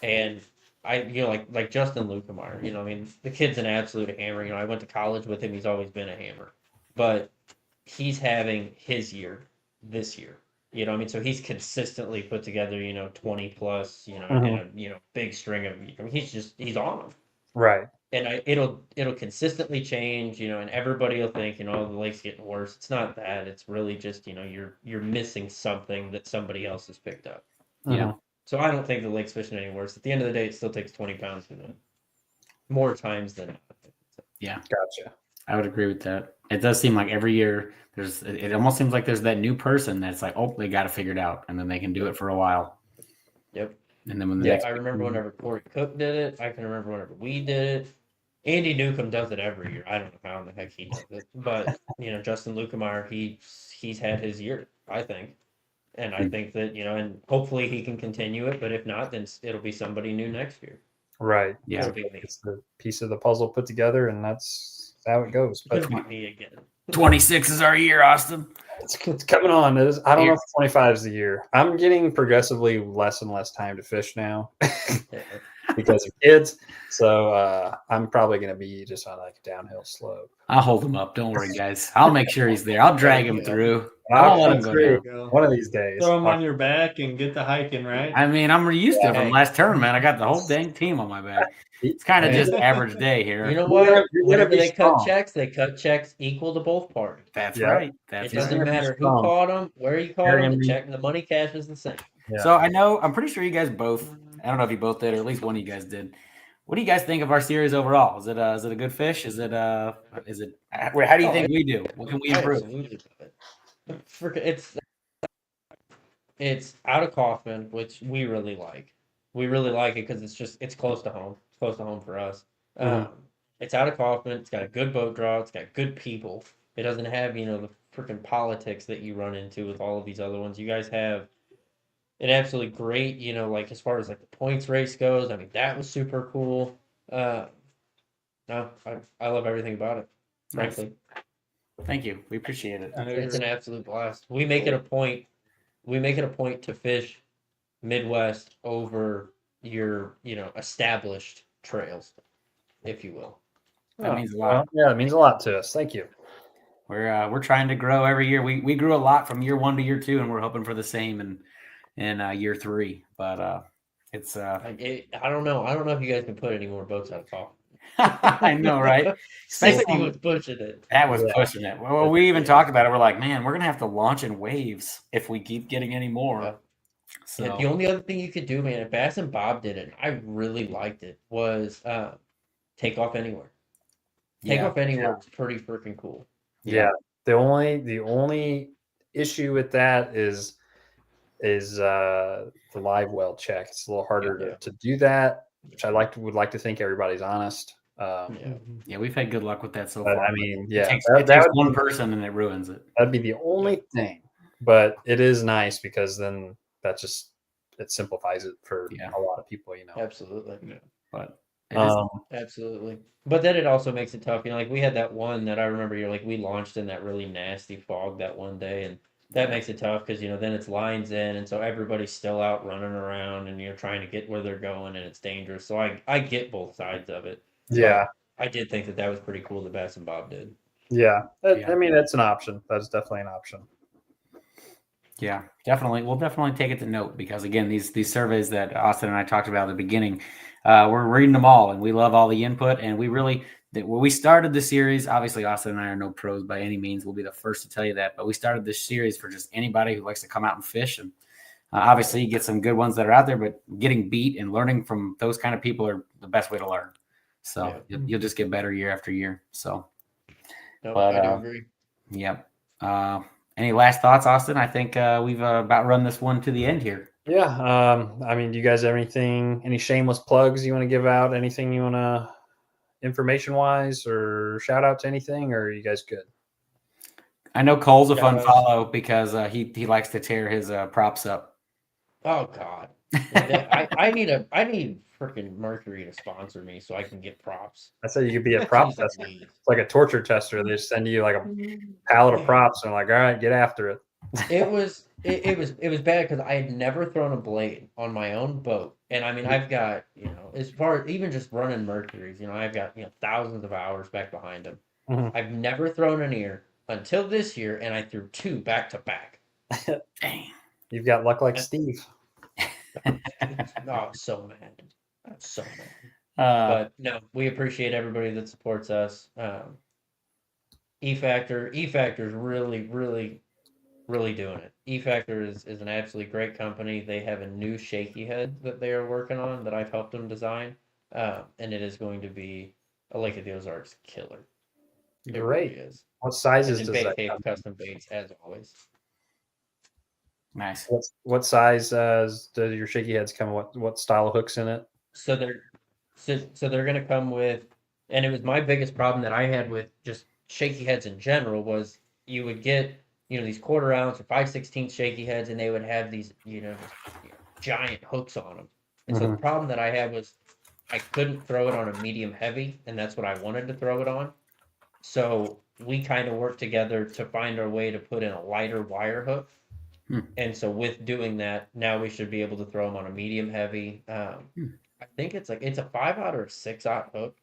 D: and I, like Justin Lucamar, I mean, the kid's an absolute hammer. I went to college with him. He's always been a hammer, but he's having his year this year. I mean, so he's consistently put together, 20 plus, in a big string of, he's on them.
B: Right.
D: And it'll consistently change, and everybody will think, the lake's getting worse. It's not that. It's really just, you're missing something that somebody else has picked up.
A: Yeah.
D: So I don't think the lake's fishing any worse. At the end of the day, it still takes 20 pounds to do it. More times than not.
A: Yeah.
B: Gotcha.
A: I would agree with that. It does seem like every year it almost seems like there's that new person that's like, oh, they got to figure it out, and then they can do it for a while.
D: Yep.
A: And then when
D: I remember whenever Corey Cook did it. I can remember whenever we did it. Andy Newcomb does it every year. I don't know how in the heck he does it, but Justin Lucamar, he's had his year, I think, and I think that and hopefully he can continue it. But if not, then it'll be somebody new next year.
B: Right.
A: Yeah.
B: It's the piece of the puzzle put together, and that's how it goes. But
D: It'll be me again.
A: 26 is our year, Austin.
B: It's coming on. I don't know if 25 is the year. I'm getting progressively less and less time to fish now because of kids. So I'm probably going to be just on like a downhill slope.
A: I'll hold him up. Don't worry, guys. I'll make sure he's there. I'll drag him through. I'll let him go down.
B: One of these days.
C: Throw him on your back and get the hiking, right?
A: I mean, I'm used to it from last tournament. I got the whole dang team on my back. It's kind of just average day here.
D: You know what? Whenever they cut checks equal to both parties.
A: That's right.
D: It doesn't matter who caught them, where you caught them, the money cash is the same.
A: Yeah. So I'm pretty sure you guys both, I don't know if you both did, or at least one of you guys did. What do you guys think of our series overall? Is it a good fish? Is it how do you think we do? What can we improve?
D: It's out of Kaufman, which we really like. We really like it because it's close to home. It's close to home for us. It's out of Kaufman. It's got a good boat draw. It's got good people. It doesn't have the freaking politics that you run into with all of these other ones. You guys have an absolutely great, like as far as like the points race goes. I mean, that was super cool. No, I love everything about it. Frankly.
A: Nice. Thank you. We appreciate it.
D: It's an absolute blast. We make it a point to fish Midwest over your, established trails, if you will.
A: That means a lot.
B: Yeah, it means a lot to us. Thank you.
A: We're trying to grow every year. We grew a lot from year 1 to year 2, and we're hoping for the same in year 3. But it's
D: I don't know. I don't know if you guys can put any more boats out of Kaufman.
A: I know, right?
D: Especially was pushing it.
A: That was pushing it. Well, we even talked about it. We're like, man, we're gonna have to launch in waves if we keep getting any more.
D: Yeah.
A: So
D: the only other thing you could do, man, if Bass and Bob did it, I really liked it, was take off anywhere. Take off anywhere is pretty freaking cool.
B: Yeah. The only issue with that is the live well check. It's a little harder to do that, which would like to think everybody's honest.
A: Yeah, we've had good luck with that so far.
B: I mean,
A: it takes one person and it ruins it.
B: That'd be the only thing, but it is nice because then it simplifies it for a lot of people,
D: Absolutely.
A: Yeah. But
D: absolutely. But then it also makes it tough. Like we had that one that I remember. We launched in that really nasty fog that one day, and that makes it tough because then it's lines in, and so everybody's still out running around, and you're trying to get where they're going, and it's dangerous. So I get both sides of it.
B: Yeah,
D: but I did think that was pretty cool that Bass and Bob did.
B: Yeah, I mean that's an option. That's definitely an option.
A: Yeah, definitely. We'll definitely take it to note because again, these surveys that Austin and I talked about at the beginning, we're reading them all and we love all the input. And when we started the series, obviously Austin and I are no pros by any means. We'll be the first to tell you that, but we started this series for just anybody who likes to come out and fish. And obviously you get some good ones that are out there, but getting beat and learning from those kind of people are the best way to learn. So you'll just get better year after year. So,
D: I do agree.
A: Yep. Any last thoughts, Austin? I think we've about run this one to the end here.
B: Yeah. I mean, do you guys have any shameless plugs you want to give out? Anything you want to information wise or shout out to anything, or are you guys good?
A: I know Cole's a fun follow because he likes to tear his props up.
D: Oh God. I need freaking Mercury to sponsor me so I can get props.
B: I said you could be a prop tester. It's like a torture tester. They just send you like a pallet of props and like, all right, get after it.
D: It was bad because I had never thrown a blade on my own boat, and I mean I've got as far as even just running Mercuries, I've got thousands of hours back behind them. Mm-hmm. I've never thrown an ear until this year, and I threw 2 back to back.
A: Dang,
B: you've got luck like Steve.
D: I'm so mad. I'm so mad. But no, we appreciate everybody that supports us. E-Factor is really, really, really doing it. E-Factor is an absolutely great company. They have a new shaky head that they are working on that I've helped them design. And it is going to be a Lake of the Ozarks killer.
B: It great. Really is. What sizes does that come?
D: Custom baits, as always.
A: Nice.
B: What size does your shaky heads come? What style of hooks in it?
D: So they're going to come with, and it was my biggest problem that I had with just shaky heads in general was you would get these 1/4 ounce or 5/16 shaky heads, and they would have these giant hooks on them. And so the problem that I had was I couldn't throw it on a medium heavy, and that's what I wanted to throw it on. So we kind of worked together to find our way to put in a lighter wire hook. And so with doing that, now we should be able to throw them on a medium heavy. I think it's a 5/0 or a 6/0 hook.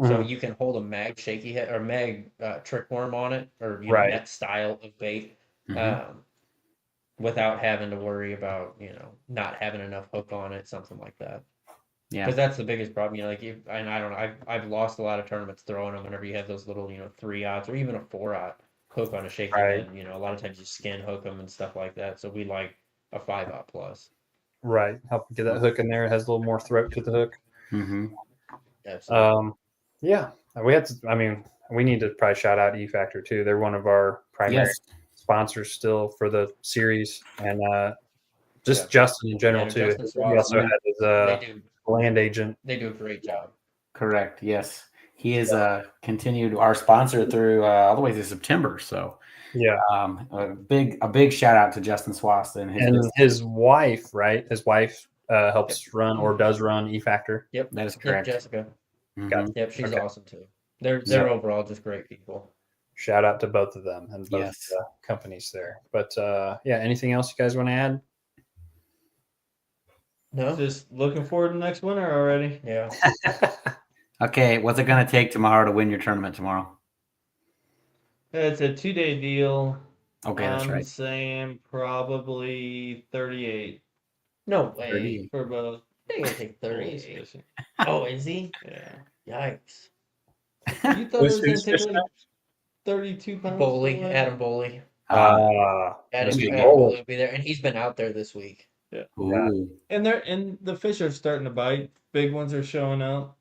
D: So you can hold a mag shaky head or mag trick worm on it or that style of bait without having to worry about, not having enough hook on it, something like that. Yeah. Because that's the biggest problem. And I don't know, I've lost a lot of tournaments throwing them whenever you have those little, 3/0 or even a 4/0 hook on a shaky head. A lot of times you skin hook them and stuff like that. So we like a 5/0 plus.
B: Right. Help get that hook in there. It has a little more throat to the hook.
A: Mm-hmm.
D: Absolutely.
B: Yeah, we had to. I mean, we need to probably shout out E Factor too. They're one of our primary sponsors still for the series, and just Justin in general too.
D: Justin
B: He also had his land agent.
D: They do a great job.
A: Correct. Yes, he is continued our sponsor through all the way to September. So
B: yeah,
A: a big shout out to Justin Swaston
B: and his wife. Right, his wife helps run or does run E Factor.
D: Yep,
A: that is correct.
D: Yep, Jessica.
A: Mm-hmm.
D: Yep, she's awesome too. They're overall just great people.
B: Shout out to both of them and both companies there. But yeah, anything else you guys want to add?
C: No. Just looking forward to next winter already.
D: Yeah.
A: Okay, what's it going to take tomorrow to win your tournament tomorrow?
C: It's a 2-day deal.
A: Okay, that's right.
C: I'm saying probably 38.
D: No way.
A: 30.
C: For both.
D: I think it'll take 38. Oh, is he?
C: Yeah.
D: Yikes.
C: You thought it was going to take like 32 pounds?
D: Adam Boley.
B: Adam
D: Boley will be there, and he's been out there this week.
C: Yeah.
A: Ooh.
C: And the fish are starting to bite. Big ones are showing up.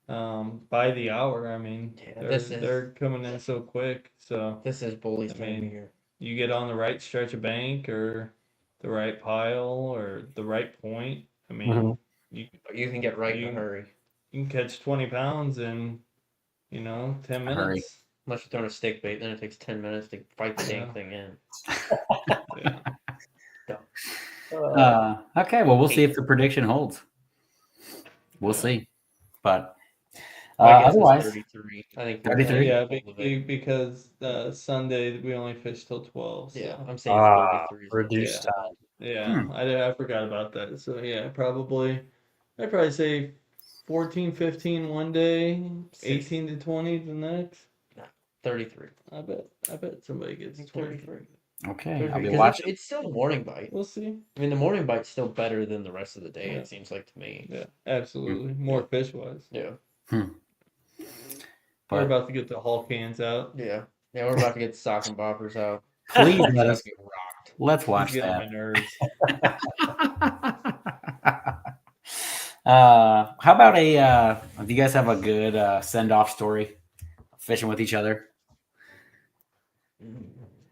C: By the hour. I mean, they're coming in so quick. So
D: this is Boley's time here.
C: You get on the right stretch of bank or the right pile or the right point. I mean, you
D: can get right in a hurry.
C: You can catch 20 pounds in 10 minutes.
A: Hurry.
D: Unless you're throwing a stick bait, then it takes 10 minutes to fight the dang thing in.
A: Okay, well, we'll see if the prediction holds. We'll see. But otherwise,
D: 33. I think
A: 33.
C: Yeah, because Sunday we only fished till 12. So.
D: Yeah, I'm saying 33.
B: Reduced time.
C: Yeah, I forgot about that. So yeah, I'd probably say 14, 15 one day, 18 to 20 the next.
D: 33.
C: I bet somebody gets
D: 33.
A: Okay, I'll be watching.
D: It's still a morning bite.
C: We'll see.
D: I mean, the morning bite's still better than the rest of the day.
C: Yeah.
D: It seems like to me.
C: Yeah, absolutely. More fish wise.
D: Yeah.
C: We're about to get the Hall cans out.
D: Yeah. Yeah, we're about to get the sock and boppers out.
A: Please let us
D: get rocked.
A: Let's watch
C: Get
A: that.
C: on my nerves.
A: How about do you guys have a good send-off story? Fishing with each other?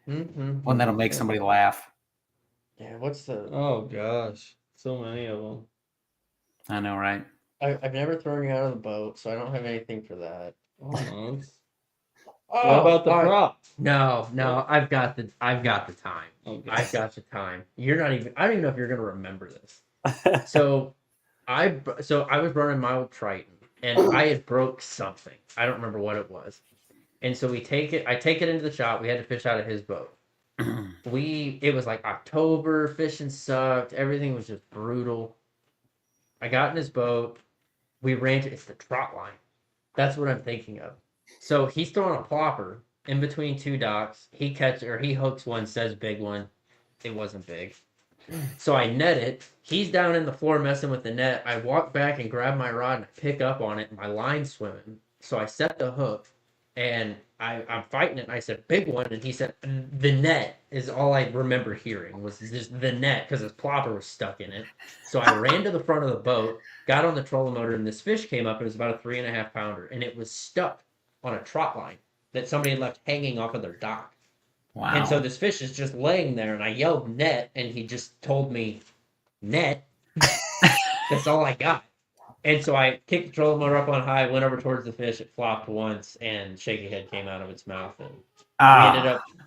A: One that'll make somebody laugh.
D: Yeah, what's the...
C: Oh, gosh. So many of them.
A: I know, right?
D: I've never thrown you out of the boat, so I don't have anything for that.
C: Almost.
D: What
C: about the prop?
D: No, I've got the time.
C: Okay.
D: I've got the time. You're not even... I don't even know if you're going to remember this. So I was running my old Triton, and I had broke something. I don't remember what it was. And so I take it into the shop. We had to fish out of his boat. It was like October, fishing sucked, everything was just brutal. I got in his boat, we ran to, it's the trot line. That's what I'm thinking of. So he's throwing a plopper in between two docks. He hooks one, says big one. It wasn't big. So I net it. He's down in the floor messing with the net. I walk back and grab my rod and I pick up on it and my line's swimming. So I set the hook. And I'm fighting it, and I said, big one, and he said, the net is all I remember hearing, was just the net, because his plopper was stuck in it. So I ran to the front of the boat, got on the trolling motor, and this fish came up, it was about a 3.5 pounder, and it was stuck on a trot line that somebody had left hanging off of their dock.
A: Wow.
D: And so this fish is just laying there, and I yelled net, and he just told me, net? That's all I got. And so I kicked the trolling motor up on high, went over towards the fish. It flopped once, and shaky head came out of its mouth. And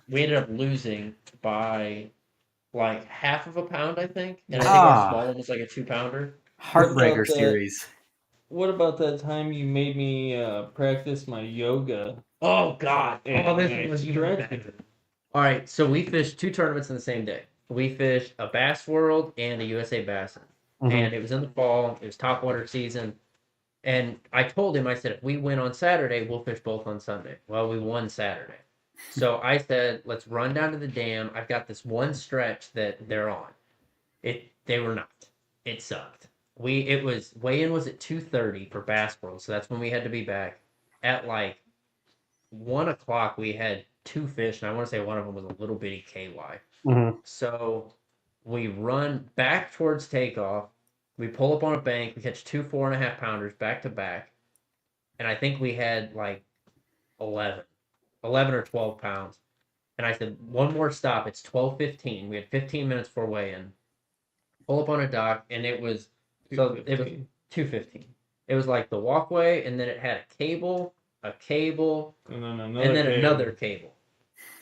D: we ended up losing by like 1/2 pound, I think. And I think our small one was like a 2-pounder.
A: Heartbreaker series.
C: What about that time you made me practice my yoga?
D: Oh God! This was even better. All right, so we fished 2 tournaments in the same day. We fished a Bass World and a USA Bassin. And it was in the fall. It was topwater season. And I told him, I said, if we win on Saturday, we'll fish both on Sunday. Well, we won Saturday. So I said, let's run down to the dam. I've got this one stretch that they're on. They were not. It sucked. Weigh-in was at 2:30 for Bass World. So that's when we had to be back. At like 1 o'clock, we had 2 fish. And I want to say one of them was a little bitty KY. So we run back towards takeoff. We pull up on a bank. We catch 2 4.5 pounders back to back, and I think we had like 11 or 12 pounds. And I said, one more stop. It's 12:15. We had 15 minutes for weigh-in. Pull up on a dock, and it was 2:15. It was like the walkway, and then it had a cable,
C: and then
D: another cable.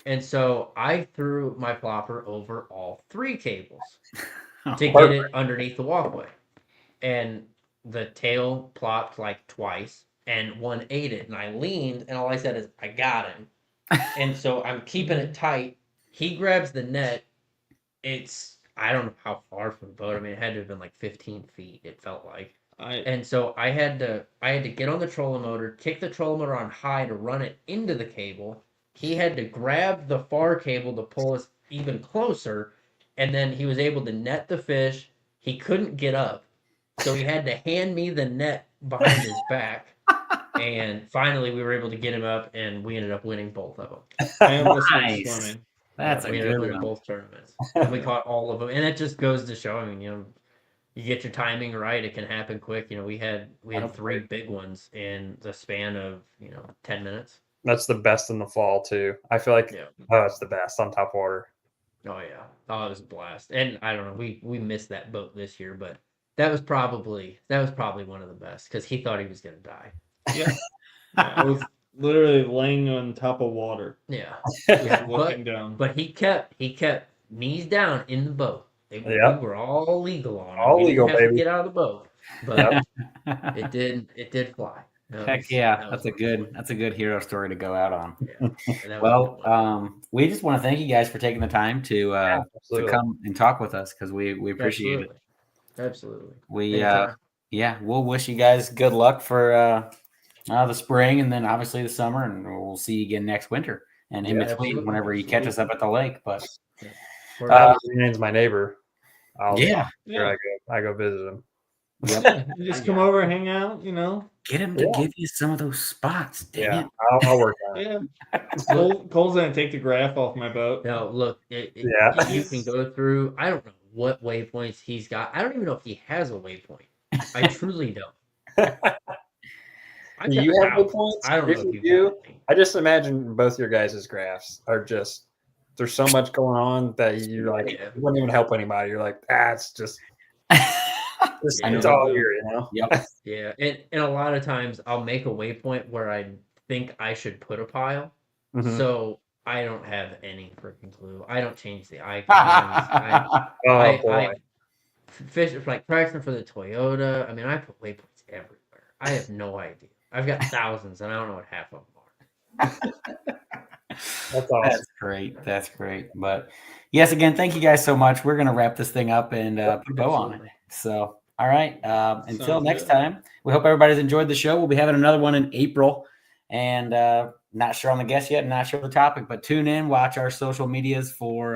D: And so I threw my plopper over all 3 cables to get it underneath the walkway. And the tail plopped like twice, and one ate it. And I leaned, and all I said is, I got him. And so I'm keeping it tight. He grabs the net. I don't know how far from the boat. I mean, it had to have been like 15 feet, it felt like. And so I had to get on the trolling motor, kick the trolling motor on high to run it into the cable. He had to grab the far cable to pull us even closer, and then he was able to net the fish. He couldn't get up, so he had to hand me the net behind his back. And finally, we were able to get him up, and we ended up winning both of them.
A: Nice. That's
D: we ended up winning both tournaments. And we caught all of them, and it just goes to show. I mean, you get your timing right, it can happen quick. We had 3 big ones in the span of 10 minutes.
B: That's the best in the fall too. I feel like it's the best on top water.
D: Oh yeah, it was a blast. And I don't know, we missed that boat this year, but that was probably one of the best because he thought he was gonna die.
C: Yeah, I was literally laying on top of water.
D: Yeah,
C: looking down.
D: But he kept knees down in the boat. We were all legal on it.
B: All legal,
D: didn't have
B: baby.
D: to get out of the boat, but it did fly.
A: Heck yeah, that's a good hero story to go out on.
D: Yeah.
A: Well, we just want to thank you guys for taking the time to come and talk with us because we appreciate it.
D: Absolutely.
A: We'll wish you guys good luck for the spring and then obviously the summer, and we'll see you again next winter and in between whenever you catch us up at the lake. But
B: Ryan's my neighbor. I go visit him.
A: Yep.
C: You just come over and hang out,
A: Get him to give you some of those spots. Dang it.
B: I'll work on it.
C: Yeah. Cole's gonna take the graph off my boat.
D: No, look, you can go through. I don't know what waypoints he's got. I don't even know if he has a waypoint. I truly don't.
B: You have waypoints?
D: I don't know if you
B: do. I just imagine both your guys' graphs are just there's so much going on that you're like it wouldn't even help anybody. You're like, it's just it's all here,
A: Yep.
D: Yeah, and a lot of times I'll make a waypoint where I think I should put a pile, so I don't have any freaking clue. I don't change the icons. I fish like practicing for the Toyota. I mean, I put waypoints everywhere. I have no idea. I've got thousands, and I don't know what half of them are.
B: That's awesome.
A: That's great. But yes, again, thank you guys so much. We're gonna wrap this thing up and put a bow on it. So. All right. Until next time, we hope everybody's enjoyed the show. We'll be having another one in April, and not sure on the guest yet, not sure the topic, but tune in, watch our social medias for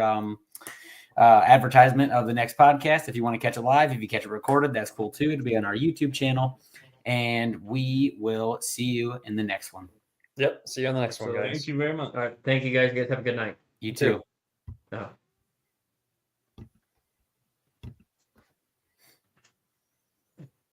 A: advertisement of the next podcast. If you want to catch it live, if you catch it recorded, that's cool too. It'll be on our YouTube channel, and we will see you in the next one.
B: Yep. See you on the next one, guys.
C: Thank you very much.
D: All right. Thank you, guys. You guys have a good night.
A: You too.
D: Uh-huh.